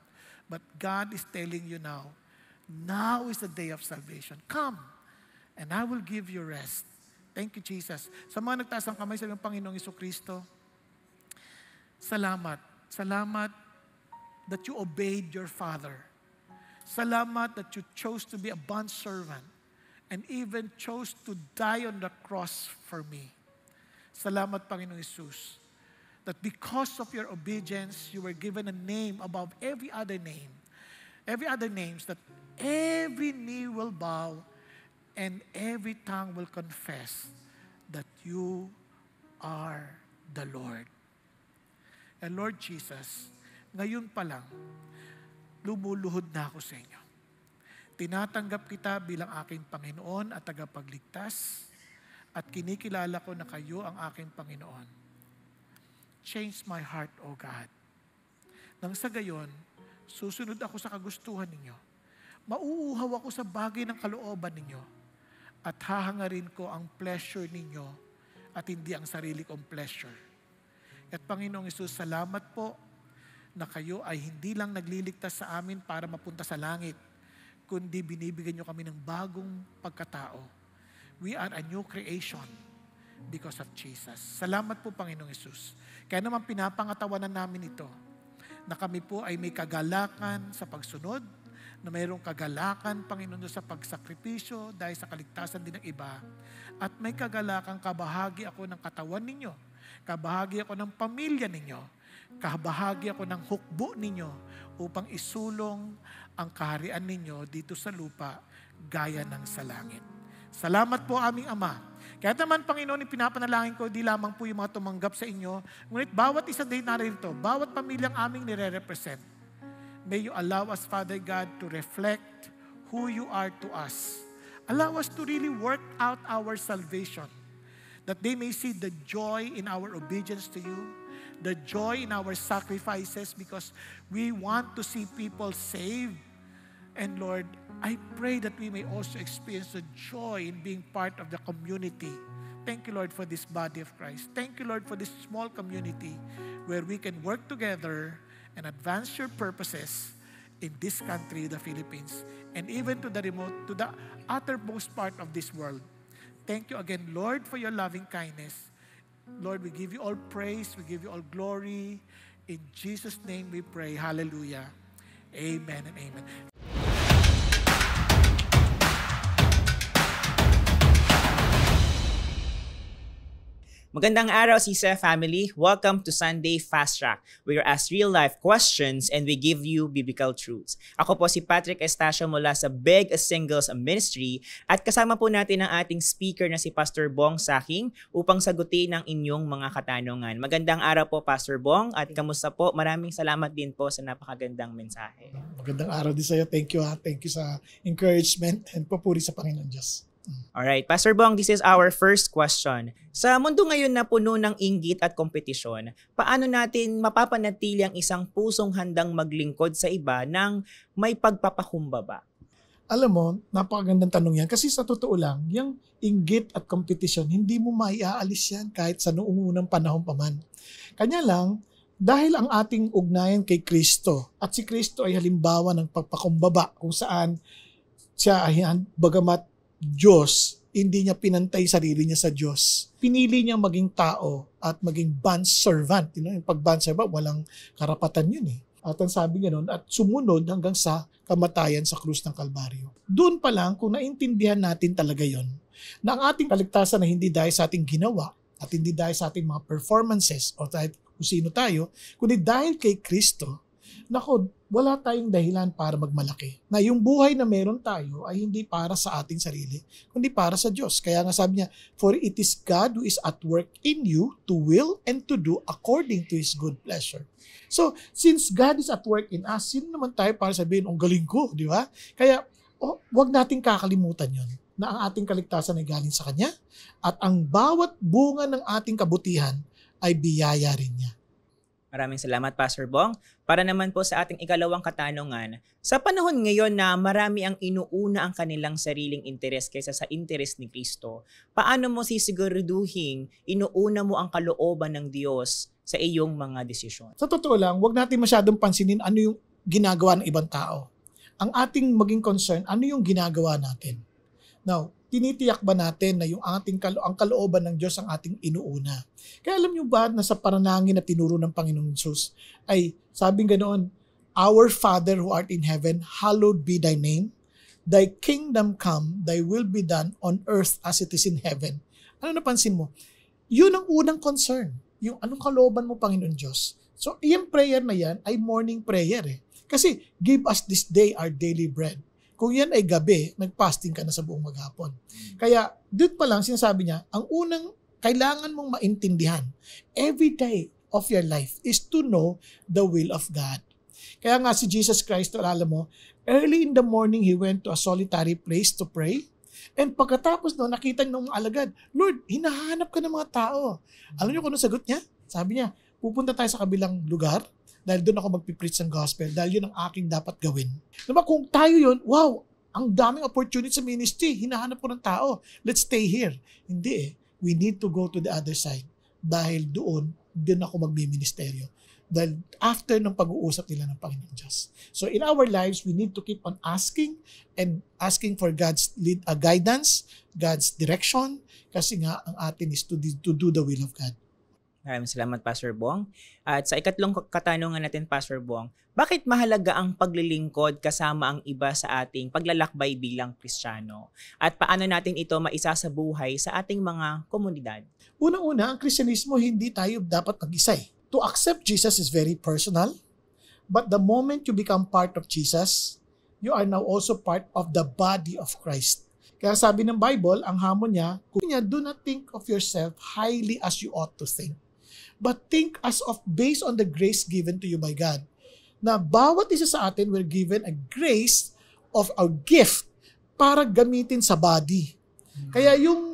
But God is telling you now is the day of salvation. Come, and I will give you rest. Thank you, Jesus. Sa mga nagtaas ng kamay sa iyong Panginoong Jesucristo, salamat. Salamat that you obeyed your Father. Salamat that you chose to be a bondservant and even chose to die on the cross for me. Salamat, Panginoong Jesus, that because of your obedience, you were given a name above every other name. Every other names that every knee will bow and every tongue will confess that you are the Lord. And Lord Jesus, ngayon pa lang, lumuluhod na ako sa inyo. Tinatanggap kita bilang aking Panginoon at tagapagligtas at kinikilala ko na kayo ang aking Panginoon. Change my heart, O God. Nang sa gayon, susunod ako sa kagustuhan ninyo. Mauuhaw ako sa bagay ng kalooban ninyo at hahangarin ko ang pleasure ninyo at hindi ang sarili kong pleasure. At Panginoong Hesus, salamat po na kayo ay hindi lang nagliligtas sa amin para mapunta sa langit, kundi binibigyan nyo kami ng bagong pagkatao. We are a new creation because of Jesus. Salamat po, Panginoong Hesus. Kaya naman pinapangatawanan namin ito, na kami po ay may kagalakan sa pagsunod, na mayroong kagalakan, Panginoon, sa pagsakripisyo dahil sa kaligtasan din ng iba, at may kagalakan, kabahagi ako ng katawan ninyo, kabahagi ako ng pamilya ninyo, kabahagi ako ng hukbo ninyo upang isulong ang kaharian ninyo dito sa lupa gaya ng sa langit. Salamat po, aming Ama. Kaya naman, Panginoon, ipinapanalangin ko, di lamang po yung mga tumanggap sa inyo, ngunit bawat isa din narito, bawat pamilyang aming nire-represent, may you allow us, Father God, to reflect who you are to us. Allow us to really work out our salvation, that they may see the joy in our obedience to you, the joy in our sacrifices, because we want to see people saved. And Lord, I pray that we may also experience the joy in being part of the community. Thank you, Lord, for this body of Christ. Thank you, Lord, for this small community where we can work together and advance your purposes in this country, the Philippines, and even to the uttermost part of this world. Thank you again, Lord, for your loving kindness. Lord, we give you all praise, we give you all glory. In Jesus' name we pray. Hallelujah. Amen and amen. Magandang araw, CCF family. Welcome to Sunday Fast Track, where you ask real-life questions and we give you biblical truths. Ako po si Patrick Estacio mula sa Big Singles Ministry at kasama po natin ang ating speaker na si Pastor Bong Saking upang sagutin ang inyong mga katanungan. Magandang araw po, Pastor Bong, at kamusta po? Maraming salamat din po sa napakagandang mensahe. Magandang araw din sa iyo. Thank you, ha. Thank you sa encouragement and papuri sa Panginoon Diyos. Alright, Pastor Bong, this is our first question. Sa mundo ngayon na puno ng inggit at kompetisyon, paano natin mapapanatili ang isang pusong handang maglingkod sa iba ng may pagpapakumbaba? Alam mo, napakagandang tanong yan. Kasi sa totoo lang, yung inggit at kompetisyon, hindi mo maiaalis yan kahit sa noong unang panahon pa man. Kanya lang, dahil ang ating ugnayan kay Kristo, at si Kristo ay halimbawa ng pagpakumbaba kung saan siya ay bagamat Diyos, hindi niya pinantay sarili niya sa Diyos. Pinili niya maging tao at maging bondservant. Yung pag-bondservant, walang karapatan yun eh. At ang sabi nga nun, at sumunod hanggang sa kamatayan sa krus ng Kalbaryo. Doon pa lang, kung naintindihan natin talaga yon, na ang ating kaligtasan na hindi dahil sa ating ginawa at hindi dahil sa ating mga performances o dahil kung sino tayo, kundi dahil kay Kristo, nako, wala tayong dahilan para magmalaki. Na yung buhay na meron tayo ay hindi para sa ating sarili, kundi para sa Diyos. Kaya nga sabi niya, for it is God who is at work in you to will and to do according to His good pleasure. So, since God is at work in us, sino naman tayo para sabihin, ang galing ko, di ba? Kaya, wag nating kakalimutan yon na ang ating kaligtasan ay galing sa Kanya at ang bawat bunga ng ating kabutihan ay biyaya rin niya. Maraming salamat, Pastor Bong. Para naman po sa ating ikalawang katanungan, sa panahon ngayon na marami ang inuuna ang kanilang sariling interes kaysa sa interes ni Kristo, paano mo sisiguraduhin inuuna mo ang kalooban ng Diyos sa iyong mga desisyon? Sa totoo lang, huwag natin masyadong pansinin ano yung ginagawa ng ibang tao. Ang ating maging concern, ano yung ginagawa natin? Now, tinitiyak ba natin na yung ang kalooban ng Diyos ang ating inuuna? Kaya alam niyo ba na sa panalangin na tinuro ng Panginoong Jesus ay sabing ganoon, Our Father who art in heaven, hallowed be thy name. Thy kingdom come, thy will be done on earth as it is in heaven. Ano napansin mo? Yun ang unang concern. Yung anong kalooban mo, Panginoon Diyos. So, yung prayer na yan ay morning prayer eh. Kasi, give us this day our daily bread. Kung yan ay gabi, nag-fasting ka na sa buong maghapon. Kaya, doon pa lang sinasabi niya, ang unang kailangan mong maintindihan every day of your life is to know the will of God. Kaya nga si Jesus Christ, alam mo, early in the morning, He went to a solitary place to pray. And pagkatapos no, nakita ng mga alagad, Lord, hinahanap ka ng mga tao. Alam niyo kung ano sagot niya? Sabi niya, pupunta tayo sa kabilang lugar dahil doon ako magpipreach ng gospel dahil yun ang aking dapat gawin. Diba kung tayo yun, wow, ang daming opportunity sa ministry, hinahanap ko ng tao. Let's stay here. Hindi eh. We need to go to the other side dahil doon ako magmi-ministeryo. Dahil after ng pag-uusap nila ng Panginoon Diyos. So in our lives, we need to keep on asking and asking for God's guidance, God's direction, kasi nga ang atin is to do the will of God. Maraming salamat, Pastor Bong. At sa ikatlong katanungan natin, Pastor Bong, bakit mahalaga ang paglilingkod kasama ang iba sa ating paglalakbay bilang Kristiyano? At paano natin ito maisasabuhay sa ating mga komunidad? Unang-una, ang Kristyanismo hindi tayo dapat mag-isa eh. To accept Jesus is very personal, but the moment you become part of Jesus, you are now also part of the body of Christ. Kaya sabi ng Bible, ang hamon niya, do not think of yourself highly as you ought to think, but think as of based on the grace given to you by God. Na bawat isa sa atin we're given a grace of a gift para gamitin sa body. Kaya yung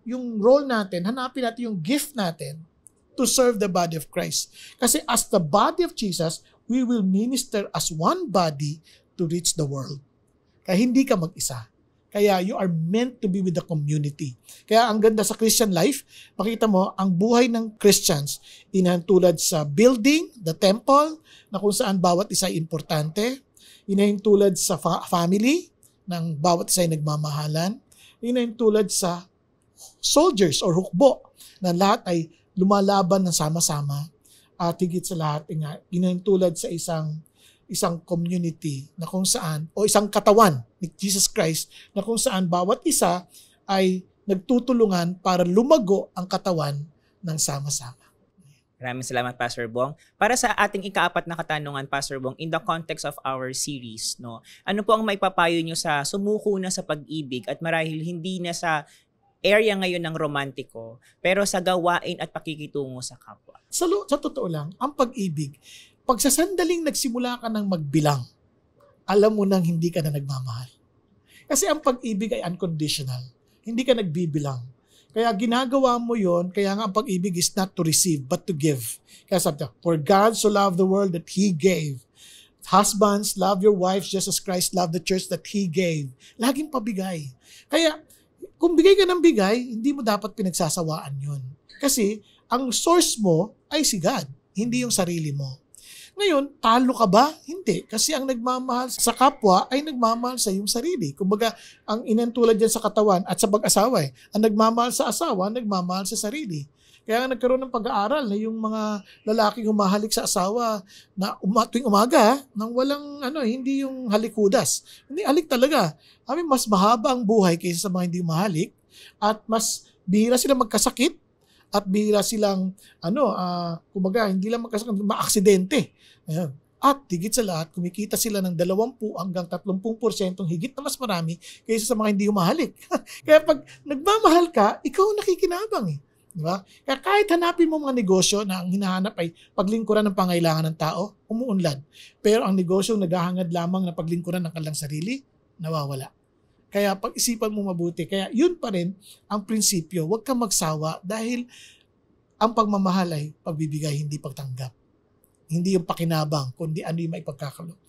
yung role natin, hanapin natin yung gift natin to serve the body of Christ. Kasi as the body of Jesus, we will minister as one body to reach the world. Kaya hindi ka mag-isa. Kaya you are meant to be with the community. Kaya ang ganda sa Christian life, makita mo, ang buhay ng Christians, inahintulad sa building, the temple, na kung saan bawat isa ay importante. Inahintulad sa family, ng bawat isa ay nagmamahalan. Inahintulad sa soldiers or hukbo, na lahat ay lumalaban ng sama-sama. At higit sa lahat, inahintulad sa isang community na kung saan, o isang katawan ni Jesus Christ na kung saan bawat isa ay nagtutulungan para lumago ang katawan ng sama-sama. Maraming salamat, Pastor Bong. Para sa ating ikaapat na katanungan, Pastor Bong, in the context of our series, ano po ang maipapayo nyo sa sumuko na sa pag-ibig at marahil hindi na sa area ngayon ng romantiko, pero sa gawain at pakikitungo sa kapwa? Sa totoo lang, ang pag-ibig, pag sa sandaling nagsimula ka ng magbilang, alam mo nang hindi ka na nagmamahal. Kasi ang pag-ibig ay unconditional. Hindi ka nagbibilang. Kaya ginagawa mo yon, kaya nga ang pag-ibig is not to receive, but to give. Kaya sabi niya, for God so loved the world that He gave. Husbands, love your wives just as Christ loved the church that He gave. Laging pabigay. Kaya, kung bigay ka ng bigay, hindi mo dapat pinagsasawaan yun. Kasi, ang source mo ay si God, hindi yung sarili mo. Ngayon, talo ka ba? Hindi. Kasi ang nagmamahal sa kapwa ay nagmamahal sa iyong sarili. Kumbaga, ang inentulad dyan sa katawan at sa pag-asawa ang nagmamahal sa asawa, nagmamahal sa sarili. Kaya nagkaroon ng pag-aaral na yung mga lalaking humahalik sa asawa na tuwing umaga, nang walang hindi yung halikudas. Hindi, halik talaga. Mas mahaba ang buhay kaysa sa mga hindi humahalik at mas bihira silang magkasakit at bihira silang kumbaga hindi lang magkasakit, maaksidente. Ayan. At higit sa lahat, kumikita sila ng 20 hanggang 30% higit na mas marami kaysa sa mga hindi humahalik. Kaya pag nagmamahal ka, ikaw nakikinabang eh. Diba? Kaya kahit hanapin mo mga negosyo na ang hinahanap ay paglingkuran ng pangailangan ng tao, umuunlad. Pero ang negosyo naghahangad lamang na paglingkuran ng kanilang sarili, nawawala. Kaya pag-isipan mo mabuti. Kaya yun pa rin ang prinsipyo. Huwag kang magsawa dahil ang pagmamahal ay pagbibigay, hindi pagtanggap. Hindi yung pakinabang, kundi ano yung maipagkakaloob.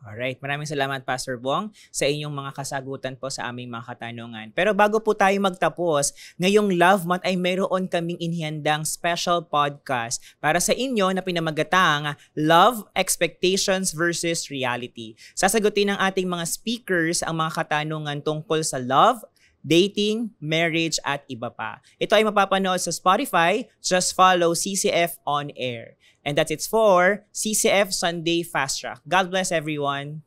Alright, maraming salamat Pastor Bong sa inyong mga kasagutan po sa aming mga katanungan. Pero bago po tayo magtapos, ngayong Love Month ay mayroon kaming inihandang special podcast para sa inyo na pinamagatang Love, Expectations versus Reality. Sasagutin ng ating mga speakers ang mga katanungan tungkol sa love, dating, marriage, at iba pa. Ito ay mapapanood sa Spotify. Just follow CCF On Air. And that's it for CCF Sunday Fast Track. God bless everyone.